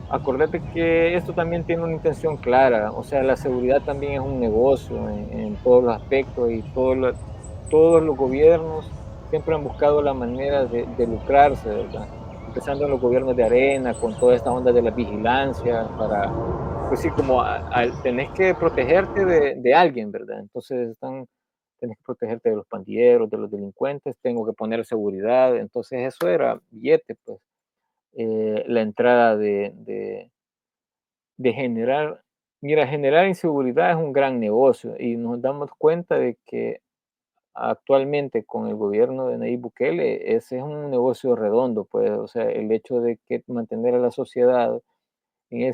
acordate que esto también tiene una intención clara, o sea, la seguridad también es un negocio en todos los aspectos, y todos los gobiernos siempre han buscado la manera de lucrarse, ¿verdad? Empezando en los gobiernos de arena, con toda esta onda de la vigilancia, pues sí, como tenés que protegerte de alguien, ¿verdad? Entonces tenés que protegerte de los pandilleros, de los delincuentes, tengo que poner seguridad, entonces eso era billete, pues, la entrada de generar, mira, generar inseguridad es un gran negocio, y nos damos cuenta de que actualmente con el gobierno de Nayib Bukele, ese es un negocio redondo, pues, o sea, el hecho de que mantener a la sociedad en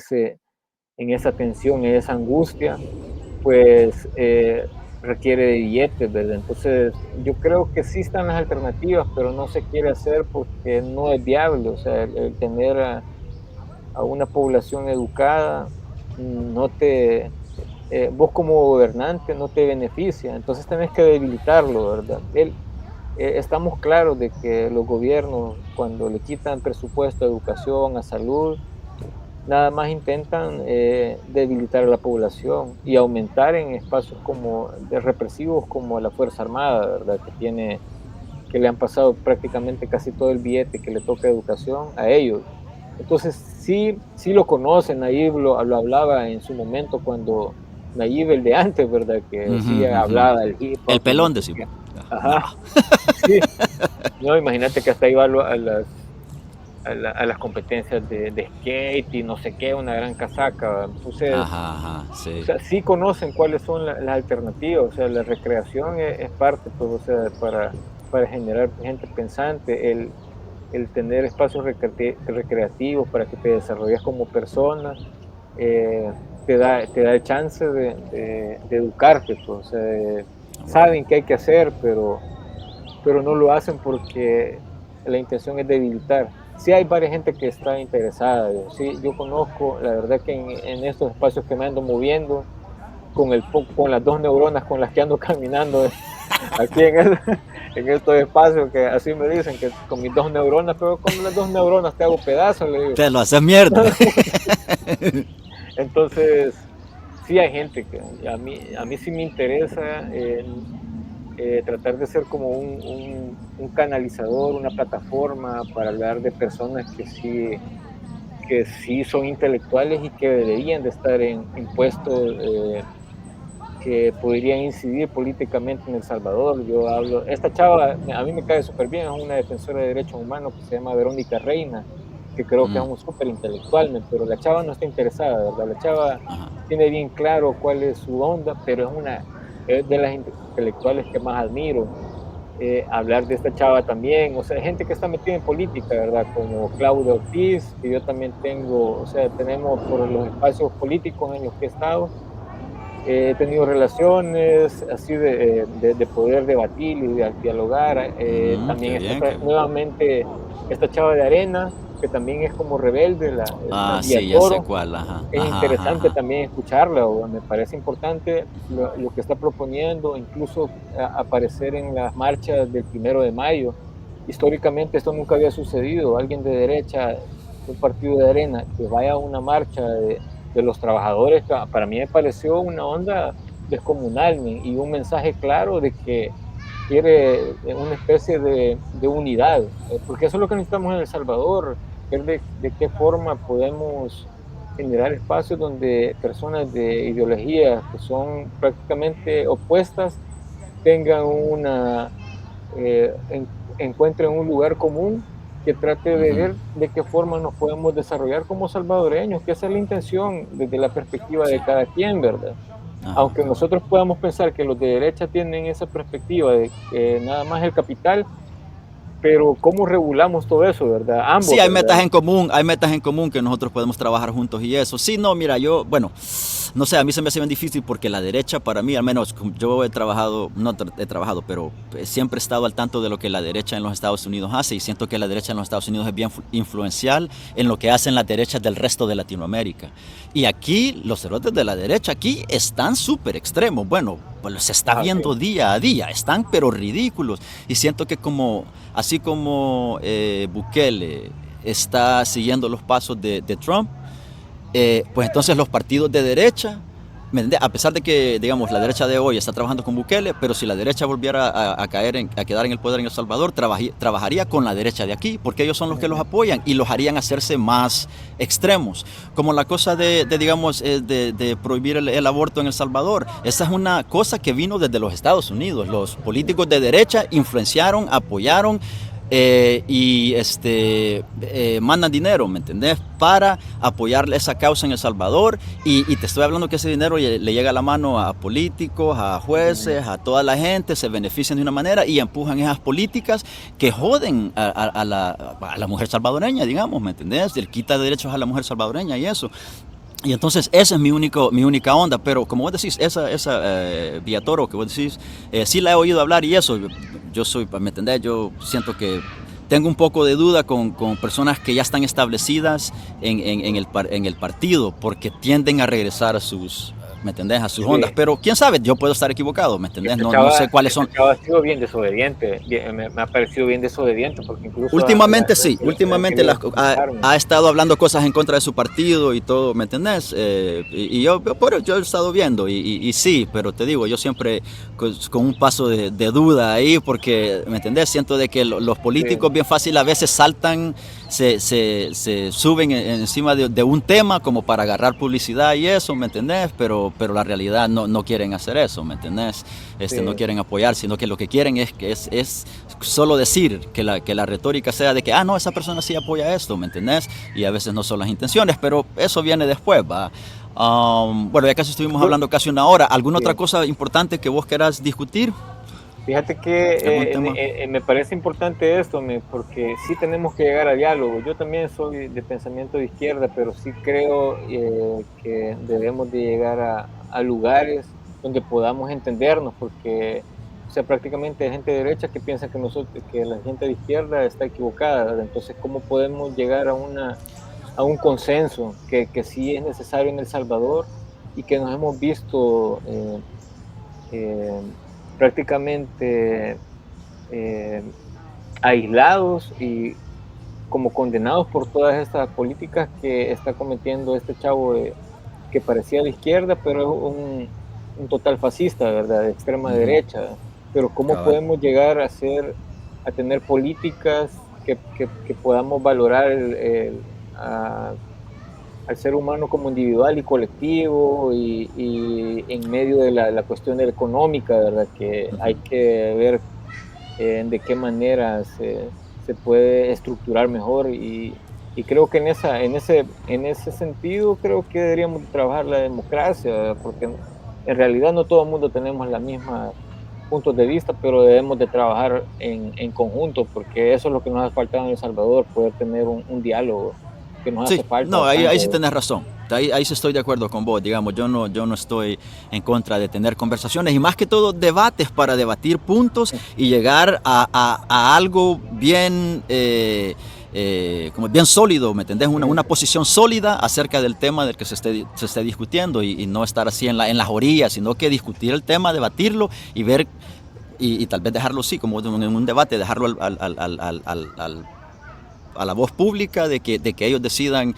en esa tensión, en esa angustia, pues requiere de billetes, ¿verdad? Entonces, yo creo que sí están las alternativas, pero no se quiere hacer porque no es viable, o sea, el tener a una población educada no vos como gobernante no te beneficia, entonces tenés que debilitarlo, ¿verdad? Estamos claros de que los gobiernos, cuando le quitan presupuesto a educación, a salud, nada más intentan debilitar a la población y aumentar en espacios como de represivos como la Fuerza Armada, ¿verdad? Que le han pasado prácticamente casi todo el billete que le toca a educación a ellos. Entonces, sí lo conocen, Nayib lo hablaba en su momento cuando Nayib, el de antes, ¿verdad? Que Ujú, sí ujú. hablaba del hip El hop y no pelón sé decimos. qué. No. Ajá, sí. No, imagínate que hasta iba a las competencias de skate y no sé qué, una gran casaca. Entonces, Ajá, ajá, o sí. sea, sí conocen cuáles son las alternativas, o sea, la recreación es parte, pues, o sea, para generar gente pensante, el tener espacios recreativos para que te desarrolles como persona, eh, te da el chance de educarte, pues, o sea, Wow. saben qué hay que hacer, pero no lo hacen porque la intención es debilitar. Sí hay varias gente que está interesada, sí, yo conozco, la verdad que en estos espacios que me ando moviendo, con las dos neuronas con las que ando caminando aquí en estos espacios, que así me dicen, que con mis dos neuronas, pero con las dos neuronas te hago pedazos, le digo. Te lo haces mierda. Entonces, sí hay gente que a mí sí me interesa tratar de ser como un canalizador, una plataforma para hablar de personas que sí son intelectuales y que deberían de estar en puestos que podrían incidir políticamente en El Salvador. Yo hablo, esta chava a mí me cae súper bien, es una defensora de derechos humanos que se llama Verónica Reina, que creo que es Mm, un súper intelectual, pero la chava no está interesada, ¿verdad? La chava ajá. tiene bien claro cuál es su onda, pero es de las intelectuales que más admiro. Hablar de esta chava también, o sea, gente que está metida en política, ¿verdad? Como Claudia Ortiz, que yo también tengo, o sea, tenemos por los espacios políticos en los que he estado, he tenido relaciones así de poder debatir y dialogar. Qué También está bien, qué bien. nuevamente esta chava de Arena, que también es como rebelde, la Ah, Vía sí, ya sé Toro. cuál. Ajá, Es ajá, ajá, interesante ajá. también escucharla, o me parece importante lo que está proponiendo, incluso aparecer en las marchas del 1 de Mayo. Históricamente esto nunca había sucedido, alguien de derecha, de un partido de Arena, que vaya a una marcha de los trabajadores, para mí me pareció una onda descomunal, y un mensaje claro de que quiere una especie de unidad, porque eso es lo que necesitamos en El Salvador, ver de qué forma podemos generar espacios donde personas de ideologías que son prácticamente opuestas tengan encuentren un lugar común que trate de Ujú. ver de qué forma nos podemos desarrollar como salvadoreños, que esa es la intención desde la perspectiva de Sí. cada quien, ¿verdad? Ajá, Aunque cabal. nosotros podamos pensar que los de derecha tienen esa perspectiva de que nada más el capital, pero ¿cómo regulamos todo eso, verdad? Sí, Ambos, ¿verdad? hay metas en común que nosotros podemos trabajar juntos y eso. Sí, no, mira, yo, bueno, no sé, a mí se me hace bien difícil porque la derecha para mí, al menos yo he trabajado, no he trabajado, pero siempre he estado al tanto de lo que la derecha en los Estados Unidos hace y siento que la derecha en los Estados Unidos es bien influencial en lo que hacen las derechas del resto de Latinoamérica. Y aquí los cerotes de la derecha aquí están súper extremos. Bueno, pues se está Ah, viendo sí. día a día, están pero ridículos. Y siento que así como Bukele está siguiendo los pasos de Trump, pues entonces los partidos de derecha, a pesar de que, digamos, la derecha de hoy está trabajando con Bukele, pero si la derecha volviera a quedar en el poder en El Salvador, trabajaría con la derecha de aquí, porque ellos son los que los apoyan y los harían hacerse más extremos. Como la cosa digamos, de prohibir el aborto en El Salvador. Esa es una cosa que vino desde los Estados Unidos. Los políticos de derecha influenciaron, apoyaron, mandan dinero, ¿me entendés? Para apoyarle esa causa en El Salvador y te estoy hablando que ese dinero le llega a la mano a políticos, a jueces, a toda la gente, se benefician de una manera y empujan esas políticas que joden a la mujer salvadoreña, digamos, ¿me entendés? Le quita derechos a la mujer salvadoreña y eso. Y entonces esa es mi única onda, pero como vos decís, esa Villa Toro que vos decís, sí la he oído hablar y eso, yo soy, ¿me entendés? Yo siento que tengo un poco de duda con personas que ya están establecidas en el partido, porque tienden a regresar a sus, ¿me entendés? A sus ondas, Sí. pero quién sabe, yo puedo estar equivocado, ¿me entendés? Esta No sé chava, cuáles esta son. chava ha sido bien desobediente, me ha parecido bien desobediente, porque incluso a las Últimamente redes sí, sociales han últimamente querido censurarme. ha estado hablando cosas en contra de su partido y todo, ¿me entendés? Y yo he estado viendo y sí, pero te digo, yo siempre con un paso de duda ahí porque, ¿me entendés? Siento de que los Sí, políticos bien fácil a veces saltan, se suben encima de un tema como para agarrar publicidad y eso, ¿me entendés? Pero la realidad no quieren hacer eso, ¿me entendés? No sí, quieren apoyar, sino que lo que quieren es solo decir que la retórica sea de que, no, esa persona sí apoya esto, ¿me entendés? Y a veces no son las intenciones, pero eso viene después, ¿va? Bueno, ya casi estuvimos Yo- hablando casi una hora. ¿Alguna otra sí. cosa importante que vos querás discutir? Fíjate que ¿Algún tema? me parece importante esto, porque sí tenemos que llegar a diálogo. Yo también soy de pensamiento de izquierda, pero sí creo que debemos de llegar a lugares donde podamos entendernos, porque o sea, prácticamente hay gente de derecha que piensa que la gente de izquierda está equivocada, ¿verdad? Entonces, ¿cómo podemos llegar a un consenso que sí es necesario en El Salvador y que nos hemos visto eh, prácticamente eh, aislados y como condenados por todas estas políticas que está cometiendo este chavo que parecía de izquierda, pero es un total fascista, ¿verdad? De extrema Ujú. derecha. Pero ¿cómo Cabal. podemos llegar a tener políticas que podamos valorar al ser humano como individual y colectivo y en medio de la cuestión de la económica, ¿verdad? Que hay Ujú. que ver de qué manera se puede estructurar mejor y creo que en ese sentido creo que deberíamos trabajar la democracia, ¿verdad? Porque en realidad no todo el mundo tenemos la misma puntos de vista, pero debemos de trabajar en conjunto, porque eso es lo que nos ha faltado en El Salvador, poder tener un diálogo que nos hace Sí, falta no, ahí sí bastante. tenés razón. Ahí sí estoy de acuerdo con vos, digamos, yo no estoy en contra de tener conversaciones y más que todo debates para debatir puntos y llegar a algo bien, como bien sólido, ¿me entendés? Una posición sólida acerca del tema del que se esté discutiendo y no estar así en las orillas, sino que discutir el tema, debatirlo y ver, y tal vez dejarlo así, como en un debate, dejarlo a la voz pública de que ellos decidan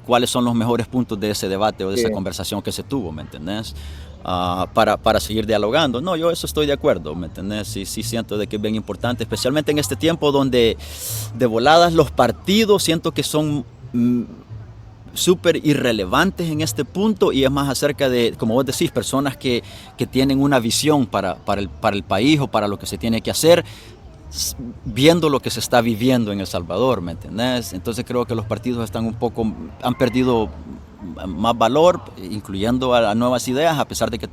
cuáles son los mejores puntos de ese debate o de esa Sí, conversación que se tuvo, ¿me entendés? Para seguir dialogando. No, yo eso estoy de acuerdo, ¿me entendés? Sí, sí siento de que es bien importante, especialmente en este tiempo donde de voladas los partidos siento que son súper irrelevantes en este punto y es más acerca de, como vos decís, personas que tienen una visión para el país o para lo que se tiene que hacer viendo lo que se está viviendo en El Salvador, ¿me entendés? Entonces creo que los partidos han perdido más valor, incluyendo a nuevas ideas, a pesar de que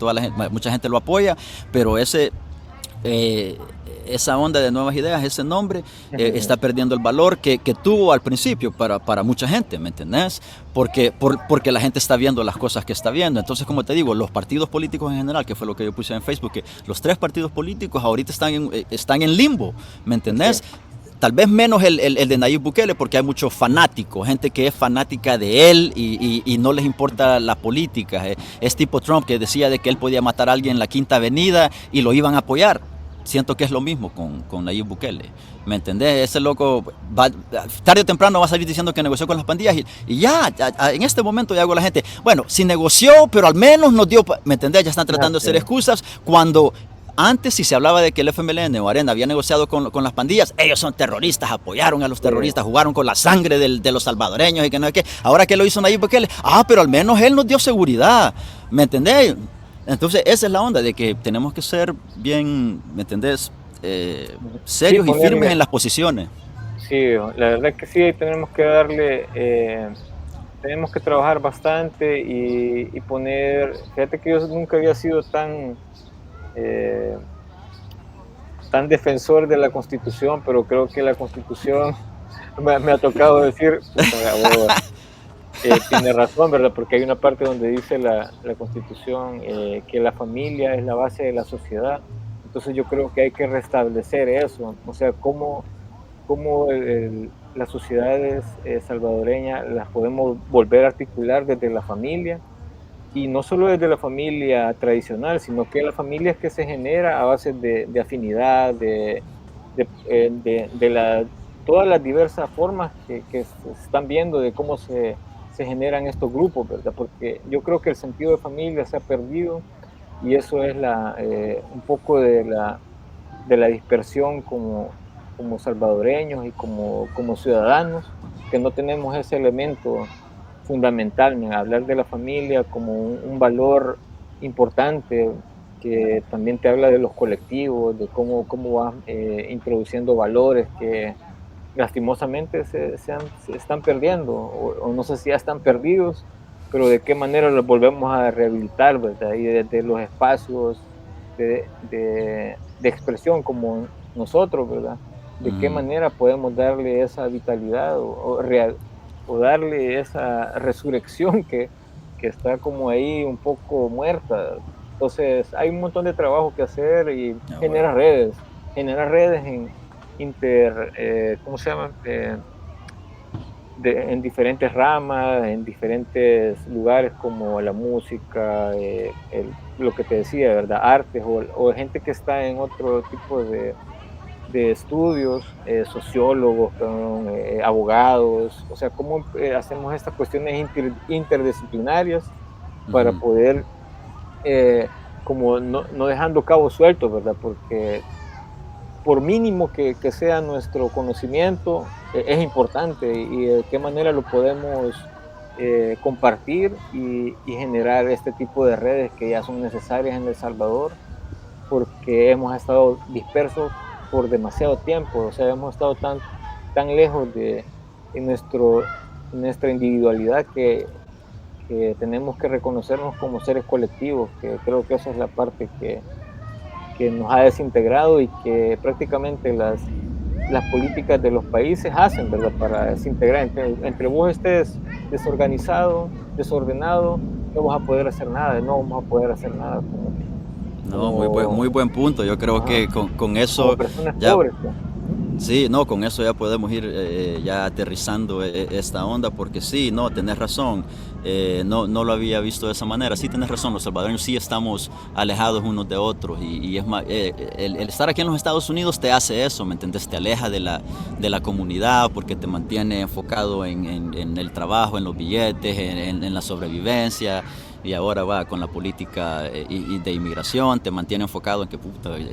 mucha gente lo apoya, pero esa onda de nuevas ideas, ese nombre, está perdiendo el valor que tuvo al principio para mucha gente, ¿me entendés? Porque la gente está viendo las cosas que está viendo. Entonces, como te digo, los partidos políticos en general, que fue lo que yo puse en Facebook, que los 3 partidos políticos ahorita están en limbo, ¿me entendés? Sí. Tal vez menos el de Nayib Bukele, porque hay muchos fanáticos, gente que es fanática de él y no les importa la política. Es tipo Trump, que decía de que él podía matar a alguien en la Quinta Avenida y lo iban a apoyar. Siento que es lo mismo con Nayib Bukele, ¿me entendés? Ese loco tarde o temprano va a salir diciendo que negoció con las pandillas y ya en este momento ya hago la gente, bueno, si negoció, pero al menos nos dio, ¿me entendés? Ya están tratando de hacer excusas cuando... Antes, si se hablaba de que el FMLN o Arena había negociado con las pandillas, ellos son terroristas, apoyaron a los terroristas, jugaron con la sangre de los salvadoreños y que no sé qué. Ahora que lo hizo Nayib Bukele, pero al menos él nos dio seguridad, ¿me entendés? Entonces, esa es la onda de que tenemos que ser bien, ¿me entendés? Serios y firmes en las posiciones. Sí, la verdad que sí, tenemos que darle... tenemos que trabajar bastante y poner... Fíjate que yo nunca había sido tan defensor de la Constitución, pero creo que la Constitución me ha tocado decir, tiene razón, ¿verdad? Porque hay una parte donde dice la Constitución que la familia es la base de la sociedad. Entonces yo creo que hay que restablecer eso, o sea, cómo las sociedades salvadoreñas las podemos volver a articular desde la familia. Y no solo desde la familia tradicional, sino que la familia que se genera a base de afinidad, de todas las diversas formas que se están viendo de cómo se generan estos grupos, ¿verdad? Porque yo creo que el sentido de familia se ha perdido y eso es un poco de la dispersión como salvadoreños y como ciudadanos, que no tenemos ese elemento fundamental, hablar de la familia como un valor importante que también te habla de los colectivos, de cómo vas introduciendo valores que lastimosamente se están perdiendo, o no sé si ya están perdidos, pero de qué manera los volvemos a rehabilitar, ¿verdad? Y desde los espacios de expresión como nosotros, ¿verdad? De qué manera podemos darle esa vitalidad o darle esa resurrección que está como ahí un poco muerta. Entonces hay un montón de trabajo que hacer y generar redes en ¿cómo se llama? En diferentes ramas, en diferentes lugares como la música, lo que te decía, ¿verdad? Artes o gente que está en otro tipo de estudios, sociólogos, abogados, o sea, cómo hacemos estas cuestiones interdisciplinarias para poder, como no dejando cabos sueltos, ¿verdad? Porque por mínimo que sea nuestro conocimiento, es importante y de qué manera lo podemos compartir y generar este tipo de redes que ya son necesarias en El Salvador, porque hemos estado dispersos por demasiado tiempo, o sea, hemos estado tan lejos de nuestra individualidad que tenemos que reconocernos como seres colectivos, que creo que esa es la parte que nos ha desintegrado y que prácticamente las políticas de los países hacen, ¿verdad? Para desintegrar. Entre vos estés desorganizado, desordenado, no vas a poder hacer nada, no vamos a poder hacer nada. Muy buen punto. Yo creo que con eso ya, pobres, sí, con eso ya podemos ir ya aterrizando esta onda, porque sí, tenés razón, no lo había visto de esa manera. Sí, tenés razón, los salvadoreños sí estamos alejados unos de otros y es más, el estar aquí en los Estados Unidos te hace eso, ¿me entendés? Te aleja de la comunidad porque te mantiene enfocado en el trabajo, en los billetes, en la sobrevivencia. Y ahora va con la política de inmigración, te mantiene enfocado en que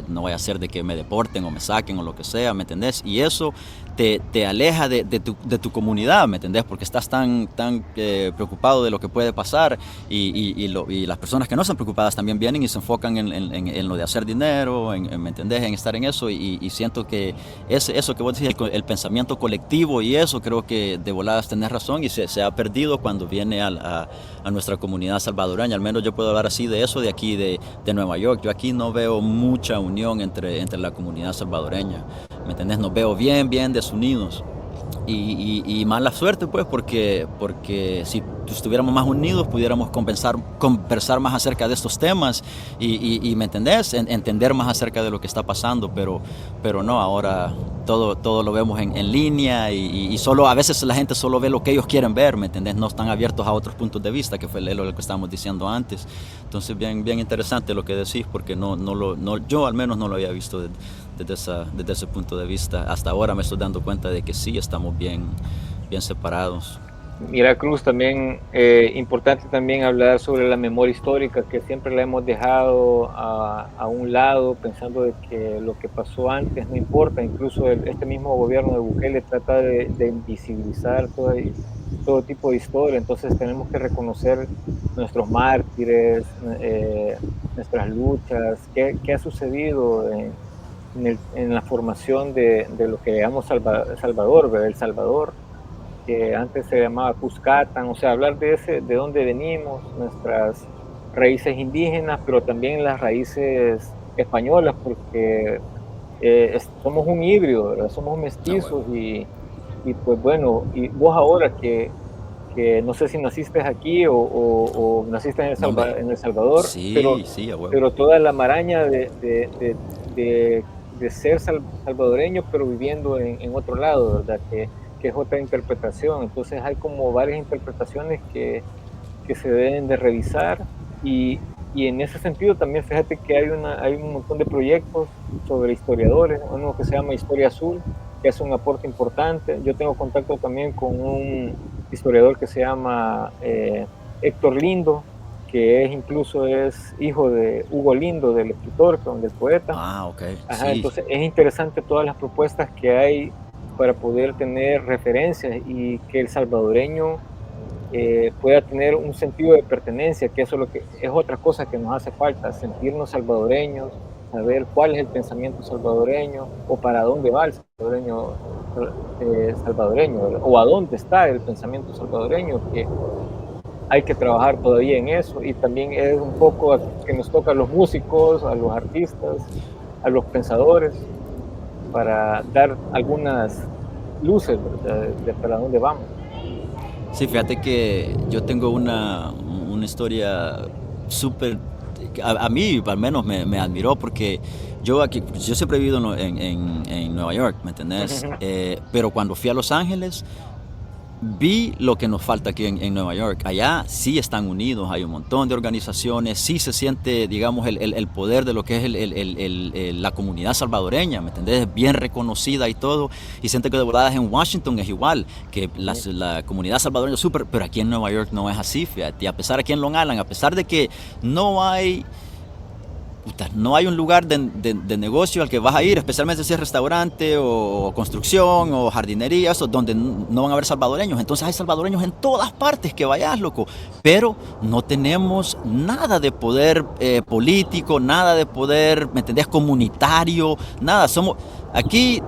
no vaya a ser de que me deporten o me saquen o lo que sea, ¿me entendés? Y eso te aleja de tu comunidad, ¿me entendés? Porque estás tan preocupado preocupado de lo que puede pasar y las personas que no están preocupadas también vienen y se enfocan en lo de hacer dinero, ¿me entendés? En estar en eso y siento que eso que vos decís, el pensamiento colectivo y eso, creo que de voladas tenés razón y se ha perdido cuando viene a nuestra comunidad salvadoreña. Al menos yo puedo hablar así de eso de aquí, de Nueva York. Yo aquí no veo mucha unión entre la comunidad salvadoreña, ¿me entendés? Nos veo bien desunidos. Y mala suerte, pues, porque si estuviéramos más unidos pudiéramos conversar más acerca de estos temas y ¿me entendés? Entender más acerca de lo que está pasando, pero no, ahora todo lo vemos en línea y solo a veces la gente solo ve lo que ellos quieren ver, ¿me entendés? No están abiertos a otros puntos de vista, que fue lo que estábamos diciendo antes. Entonces, bien interesante lo que decís, porque yo al menos no lo había visto desde ese punto de vista. Hasta ahora me estoy dando cuenta de que sí estamos bien separados. Mira, Cruz, también importante también hablar sobre la memoria histórica, que siempre la hemos dejado a un lado, pensando de que lo que pasó antes no importa. Incluso este mismo gobierno de Bukele trata de invisibilizar todo tipo de historia. Entonces tenemos que reconocer nuestros mártires, nuestras luchas, qué ha sucedido en la formación de lo que llamamos Salvador, ¿verdad? El Salvador, que antes se llamaba Cuscatán. O sea, hablar de dónde venimos, nuestras raíces indígenas, pero también las raíces españolas, porque somos un híbrido, ¿verdad? Somos mestizos. Y pues bueno, y vos ahora que no sé si naciste aquí o naciste en El Salvador, sí, pero toda la maraña de ser salvadoreño, pero viviendo en otro lado, ¿verdad? Que es otra interpretación. Entonces hay como varias interpretaciones que se deben de revisar y en ese sentido también fíjate que hay un montón de proyectos sobre historiadores, uno que se llama Historia Azul, que hace un aporte importante. Yo tengo contacto también con un historiador que se llama Héctor Lindo, que incluso es hijo de Hugo Lindo, del escritor, del poeta. Ok. Ajá, Sí. entonces es interesante todas las propuestas que hay para poder tener referencias y que el salvadoreño pueda tener un sentido de pertenencia, que eso es otra cosa que nos hace falta, sentirnos salvadoreños, saber cuál es el pensamiento salvadoreño o para dónde va el salvadoreño, o a dónde está el pensamiento salvadoreño, que hay que trabajar todavía en eso. Y también es un poco que nos toca a los músicos, a los artistas, a los pensadores, para dar algunas luces de para dónde vamos. Sí, fíjate que yo tengo una historia súper, a mí al menos me admiró, porque yo siempre he vivido en Nueva York, ¿me entendés? Pero cuando fui a Los Ángeles vi lo que nos falta aquí en Nueva York. Allá sí están unidos, hay un montón de organizaciones, sí se siente, digamos, el poder de lo que es la comunidad salvadoreña, ¿me entendés? Bien reconocida y todo. Y siento que de verdad en Washington es igual, que la comunidad salvadoreña es súper, pero aquí en Nueva York no es así, fíjate. Y a pesar aquí en Long Island, a pesar de que no hay un lugar de negocio al que vas a ir, especialmente si es restaurante o construcción o jardinería, eso, donde no van a haber salvadoreños. Entonces hay salvadoreños en todas partes que vayas, loco. Pero no tenemos nada de poder político, nada de poder, ¿me entendés? Comunitario, nada. Aquí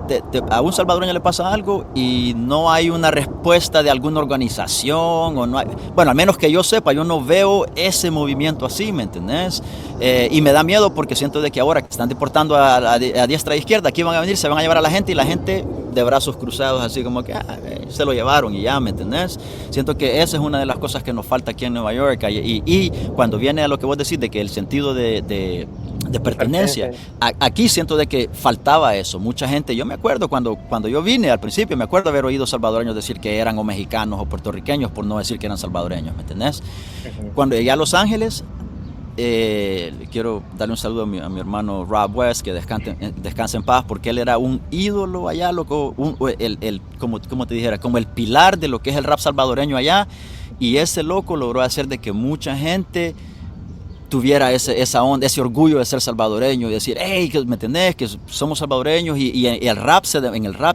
a un salvadoreño le pasa algo y no hay una respuesta de alguna organización, o no hay, bueno, al menos que yo sepa, yo no veo ese movimiento así, ¿me entendés? Y me da miedo porque siento de que ahora que están deportando a diestra e izquierda, aquí van a venir, se van a llevar a la gente y la gente de brazos cruzados, así como que se lo llevaron y ya, ¿me entendés? Siento que esa es una de las cosas que nos falta aquí en Nueva York, y cuando viene a lo que vos decís de que el sentido de pertenencia, aquí siento de que faltaba eso. Mucha gente, yo me acuerdo cuando yo vine al principio, me acuerdo haber oído salvadoreños decir que eran o mexicanos o puertorriqueños, por no decir que eran salvadoreños, ¿me entendés? Cuando llegué a Los Ángeles, quiero darle un saludo a mi hermano Rob West, que descanse en paz, porque él era un ídolo allá, loco, como te dijera, como el pilar de lo que es el rap salvadoreño allá, y ese loco logró hacer de que mucha gente tuviera esa onda, ese orgullo de ser salvadoreño y decir, hey, ¿me entendés? Que somos salvadoreños y en el rap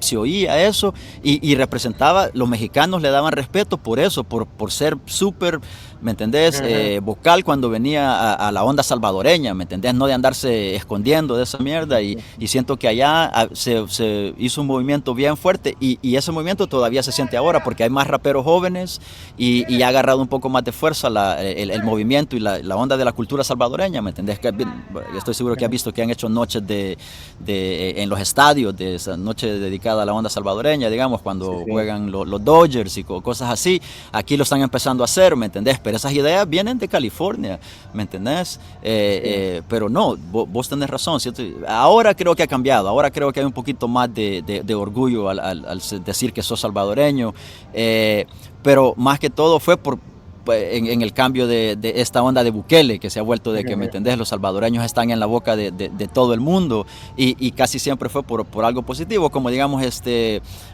se oía eso y representaba, los mexicanos le daban respeto por eso, por ser súper, ¿me entendés? Ujú. Vocal cuando venía a la onda salvadoreña, ¿me entendés? No de andarse escondiendo de esa mierda y siento que allá se hizo un movimiento bien fuerte y ese movimiento todavía se siente ahora porque hay más raperos jóvenes y ha agarrado un poco más de fuerza el movimiento y la onda de la cultura salvadoreña, ¿me entendés? Yo estoy seguro que has visto que han hecho noches en los estadios, de esa noche dedicada a la onda salvadoreña, digamos, Sí, cuando sí. juegan los Dodgers y cosas así. Aquí lo están empezando a hacer, ¿me entendés? Pero esas ideas vienen de California, ¿me entendés? Sí. Pero no, vos tenés razón, ¿cierto? Ahora creo que ha cambiado, ahora creo que hay un poquito más de orgullo al decir que sos salvadoreño, pero más que todo fue en el cambio de esta onda de Bukele, que se ha vuelto de que, ¿me Ujú. entendés? Los salvadoreños están en la boca de todo el mundo y casi siempre fue por algo positivo, como digamos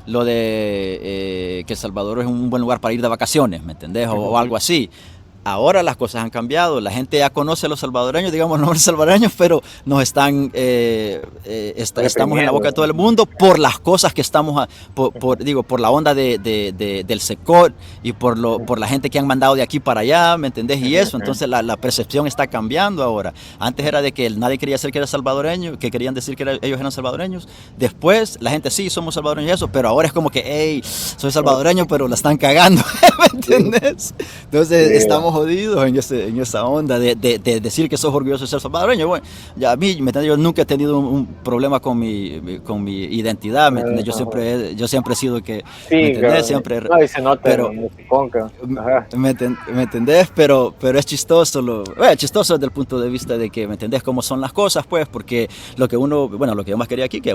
lo de que Salvador es un buen lugar para ir de vacaciones, ¿me entendés? O Ujú. algo así. Ahora las cosas han cambiado, la gente ya conoce a los salvadoreños, digamos nombres salvadoreños, pero nos estamos en la boca de Reprimiendo. todo el mundo por las cosas que estamos, digo, por la onda del SECOT y por la gente que han mandado de aquí para allá, ¿me entendés? Y eso, entonces la percepción está cambiando ahora. Antes era de que nadie quería decir que era salvadoreño, que querían decir que ellos eran salvadoreños. Después la gente sí, somos salvadoreños y eso, pero ahora es como que, hey, soy salvadoreño, pero la están cagando, ¿me Sí, entendés? Entonces sí, estamos jodidos en esa onda de decir que sos orgulloso de ser salvadoreño. Bueno, ya a mí, ¿me entiendes? Yo nunca he tenido un problema con mi identidad, ¿me entiendes? ajá. Yo siempre he sido que, ¿me Sí, entendés? cabrón. Siempre, No, y se nota en la pero musicón, cabrón. Ajá. ¿me entendés? Pero es chistoso, chistoso desde el punto de vista de que, ¿me entendés? Cómo son las cosas, pues, porque lo que yo más quería aquí, que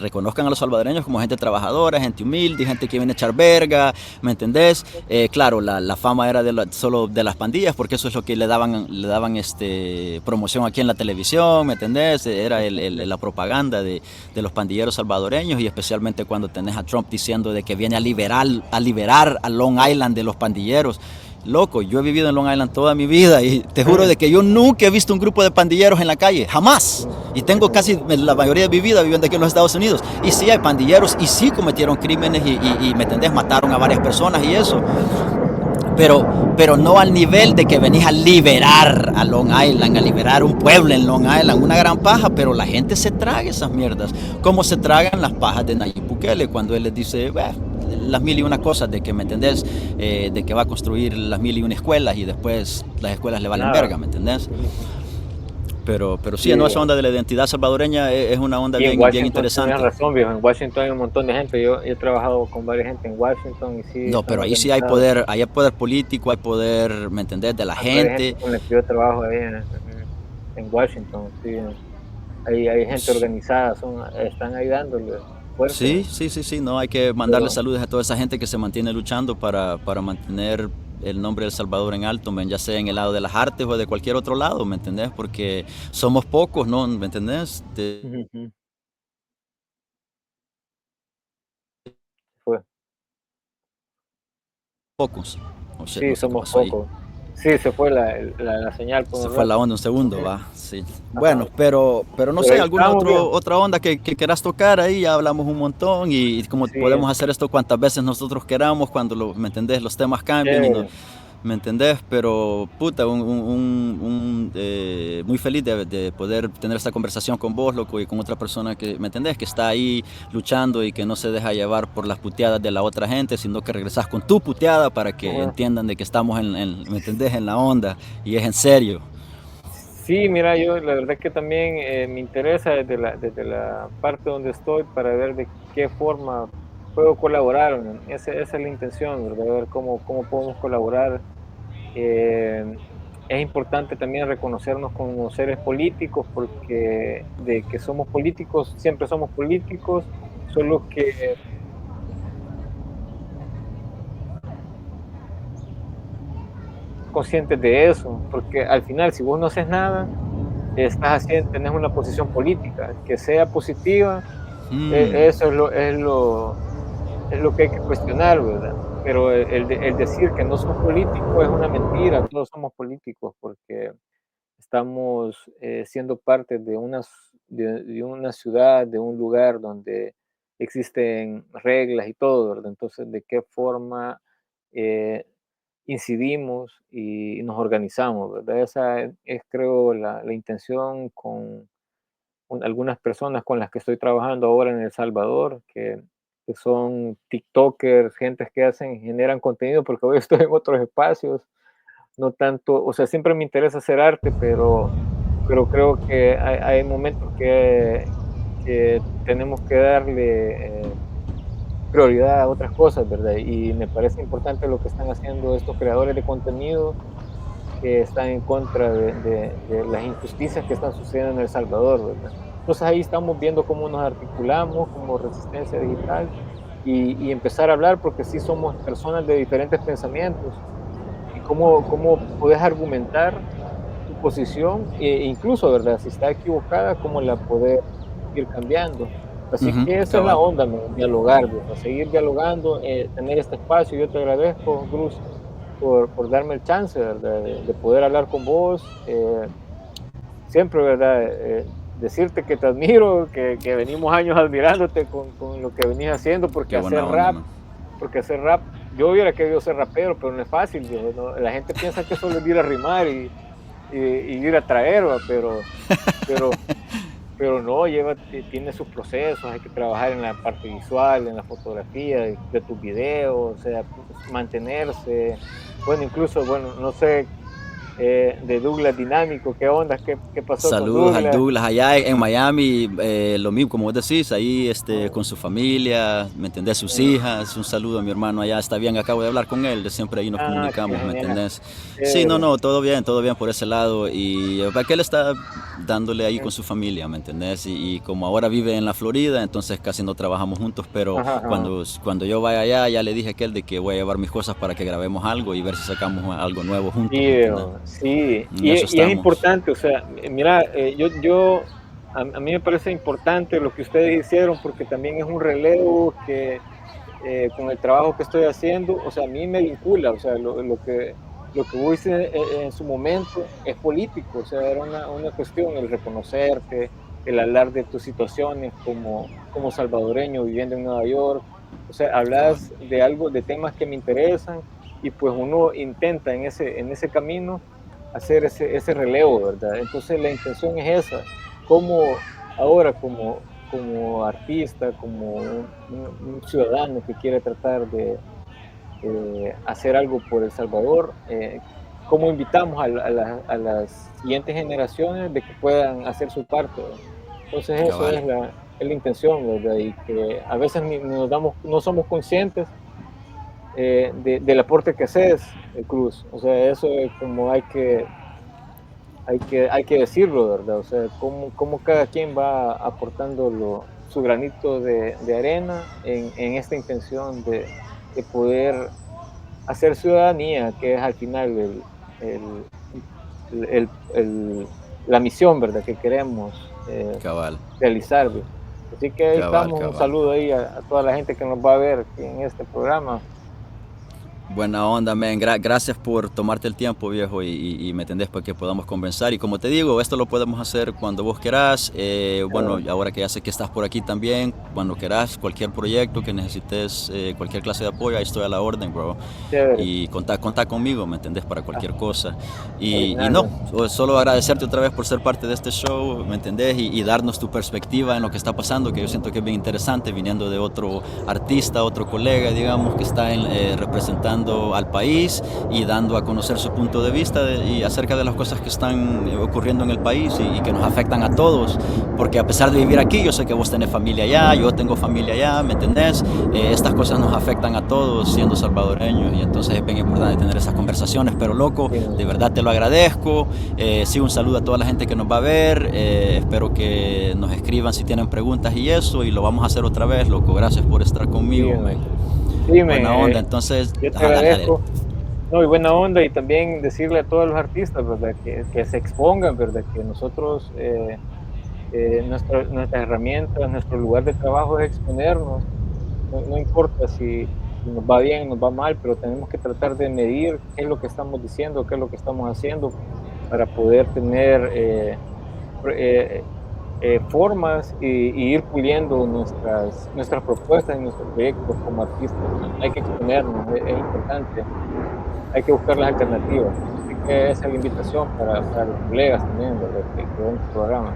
reconozcan a los salvadoreños como gente trabajadora, gente humilde, gente que viene a echar verga, ¿me entendés? Claro, la fama era solo de las pandillas, porque eso es lo que le daban promoción aquí en la televisión, ¿me entendés? Era la propaganda de los pandilleros salvadoreños y especialmente cuando tenés a Trump diciendo de que viene a liberar a Long Island de los pandilleros. Loco, yo he vivido en Long Island toda mi vida y te juro de que yo nunca he visto un grupo de pandilleros en la calle, jamás. Y tengo casi la mayoría de mi vida viviendo aquí en los Estados Unidos. Y sí hay pandilleros y sí cometieron crímenes y ¿me entendés? Mataron a varias personas y eso. Pero no al nivel de que venís a liberar a Long Island, a liberar un pueblo en Long Island, una gran paja, pero la gente se traga esas mierdas, como se tragan las pajas de Nayib Bukele cuando él les dice, las mil y una cosas de que, ¿me entendés? De que va a construir las mil y una escuelas y después las escuelas le valen Nada. verga, ¿me entendés? Pero sí, no, Sí. esa onda de la identidad salvadoreña es una onda Y en bien Washington tienes interesante. razón, viejo. En Washington hay un montón de gente. Yo he trabajado con varias gente en Washington y sí, No, están pero ahí sí hay organizados. poder, ahí hay poder político, hay poder, ¿me entendés? De la Hay varias gente gente. con la que yo trabajo ahí en Washington. Sí. Hay gente organizada, están ahí dándole fuerte. Sí, sí, sí, sí, no, hay que mandarle Pero, saludos a toda esa gente que se mantiene luchando para mantener el nombre de El Salvador en alto, ya sea en el lado de las artes o de cualquier otro lado, ¿me entendés? Porque somos pocos, ¿no? ¿Me entendés? ujú, fue. Pocos. Oh shit, Sí, no sé qué somos pasó ahí. pocos. Sí, se fue la señal por Se un fue la rato. onda un segundo, va, sí. Ajá. Bueno, pero no Pero sé, ahí alguna estamos, viejo. otra onda que quieras tocar ahí, ya hablamos un montón y como Sí, podemos hacer esto cuantas veces nosotros queramos, cuando, ¿me entendés? Los temas cambian y no, chévere. ¿me entendés? Pero, puta, muy feliz de poder tener esta conversación con vos, loco, y con otra persona que, ¿me entendés? Que está ahí luchando y que no se deja llevar por las puteadas de la otra gente, sino que regresás con tu puteada para que Ajá. entiendan de que estamos ¿me entendés? En la onda y es en serio. Sí, mira, yo la verdad que también me interesa desde la parte donde estoy para ver de qué forma puedo colaborar. ¿No? Esa es la intención, ¿verdad? Ver cómo podemos colaborar. Eh, es importante también reconocernos como seres políticos porque de que somos políticos, siempre somos políticos, solo que conscientes de eso, porque al final si vos no haces nada, tenés una posición política, que sea positiva, Mm, eso es lo que hay que cuestionar, ¿verdad? Pero el decir que no sos político es una mentira, todos somos políticos, porque estamos siendo parte de de una ciudad, de un lugar donde existen reglas y todo, ¿verdad? Entonces, ¿de qué forma eh, incidimos y nos organizamos, ¿verdad? Esa es, creo, la intención con algunas personas con las que estoy trabajando ahora en El Salvador, que son TikTokers, gentes que generan contenido, porque hoy estoy en otros espacios, no tanto, o sea, siempre me interesa hacer arte, pero creo que hay momentos que tenemos que darle prioridad a otras cosas, ¿verdad? Y me parece importante lo que están haciendo estos creadores de contenido que están en contra de las injusticias que están sucediendo en El Salvador, ¿verdad? Entonces ahí estamos viendo cómo nos articulamos como resistencia digital y empezar a hablar porque sí somos personas de diferentes pensamientos y cómo puedes argumentar tu posición e incluso, ¿verdad? Si está equivocada, cómo la poder ir cambiando. Así Ujú, que esa es la cabal. onda, ¿no? Dialogar, ¿verdad? Seguir dialogando, tener este espacio. Yo te agradezco, Cruz, por darme el chance, ¿verdad? De poder hablar con vos. Siempre, ¿verdad? Decirte que te admiro, que venimos años admirándote con lo que venís haciendo, Qué buena onda, man. porque hacer rap, yo hubiera querido ser rapero, pero no es fácil, viejo, ¿no? La gente piensa que solo es ir a rimar y ir a traer, ¿va? Pero, pero no, tiene sus procesos, hay que trabajar en la parte visual, en la fotografía de tus videos, o sea, pues, mantenerse, bueno, incluso, bueno, no sé, de Douglas Dinámico, ¿qué onda? ¿Qué pasó con Saludos al Douglas? Douglas allá en Miami, lo mismo como vos decís, ahí con su familia, ¿me entendés? Sus Eh, hijas, un saludo a mi hermano allá, está bien, acabo de hablar con él, de siempre ahí nos qué comunicamos, ¿me genial, entendés? Sí, no, chévere. no, todo bien por ese lado y para que él está dándole ahí Mm, con su familia, ¿me entendés? Y como ahora vive en la Florida, entonces casi no trabajamos juntos, pero ajá, ajá. cuando yo vaya allá, ya le dije a aquel de que voy a llevar mis cosas para que grabemos algo y ver si sacamos algo nuevo juntos, ¿me entendés? Sí, En eso y es estamos. importante, o sea, mira, a mí me parece importante lo que ustedes hicieron porque también es un relevo que con el trabajo que estoy haciendo, o sea, a mí me vincula, o sea, lo que vos hice en su momento es político, o sea, era una cuestión, el reconocerte, el hablar de tus situaciones como salvadoreño viviendo en Nueva York, o sea, Cabal. hablas de algo, de temas que me interesan y pues uno intenta en ese camino hacer ese relevo, ¿verdad? Entonces la intención es esa, cómo ahora como artista, como un ciudadano que quiere tratar de hacer algo por El Salvador, cómo invitamos a las siguientes generaciones de que puedan hacer su parte, ¿verdad? Entonces eso Cabal. es la intención, ¿verdad? Y que a veces no somos conscientes del aporte que haces, Cruz. O sea, eso es como hay que decirlo, ¿verdad? O sea, cómo cada quien va aportando su granito de arena en esta intención de poder hacer ciudadanía, que es al final el, la misión, ¿verdad? Que queremos Cabal. realizar, ¿ve? Así que ahí Cabal, estamos, un cabal. saludo ahí a toda la gente que nos va a ver aquí en este programa. Buena onda, man. Gracias por tomarte el tiempo, viejo, y me entendés para que podamos conversar. Y como te digo, esto lo podemos hacer cuando vos querás. Bueno, ahora que ya sé que estás por aquí también, cuando querás, cualquier proyecto que necesites, cualquier clase de apoyo, ahí estoy a la orden, bro. Chévere. Y contá conmigo, ¿me entendés? Para Ah, cualquier cosa. Y no, aguinaldo. solo agradecerte otra vez por ser parte de este show, ¿me entendés? Y darnos tu perspectiva en lo que está pasando, que yo siento que es bien interesante, viniendo de otro artista, otro colega, digamos, que está representando al país y dando a conocer su punto de vista y acerca de las cosas que están ocurriendo en el país y que nos afectan a todos. Porque a pesar de vivir aquí, yo sé que vos tenés familia allá, yo tengo familia allá, ¿me entendés? Estas cosas nos afectan a todos siendo salvadoreños y entonces es bien importante tener esas conversaciones. Pero loco, Sí, de verdad te lo agradezco. Sí, un saludo a toda la gente que nos va a ver. Espero que nos escriban si tienen preguntas y eso, y lo vamos a hacer otra vez, loco. Gracias por estar sí, conmigo, man. sí, Buena onda, entonces, yo te ajá, dale, dale. agradezco. No, y buena onda, y también decirle a todos los artistas, ¿verdad? Que se expongan, ¿verdad? Que nosotros, nuestras herramientas, nuestro lugar de trabajo es exponernos. No importa si nos va bien o nos va mal, pero tenemos que tratar de medir qué es lo que estamos diciendo, qué es lo que estamos haciendo, para poder tener formas y ir puliendo nuestras propuestas y nuestros proyectos como artistas. Hay que exponernos, es importante, hay que buscar las alternativas. Así que esa es la invitación para los colegas también que ven el programa.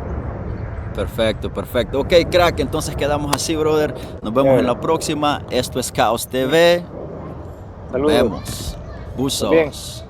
Perfecto, perfecto. Ok, crack, entonces quedamos así, brother. Nos vemos en Chévere. la próxima. Esto es Caos TV. Nos Saludos, vemos. pues bien. Buzos.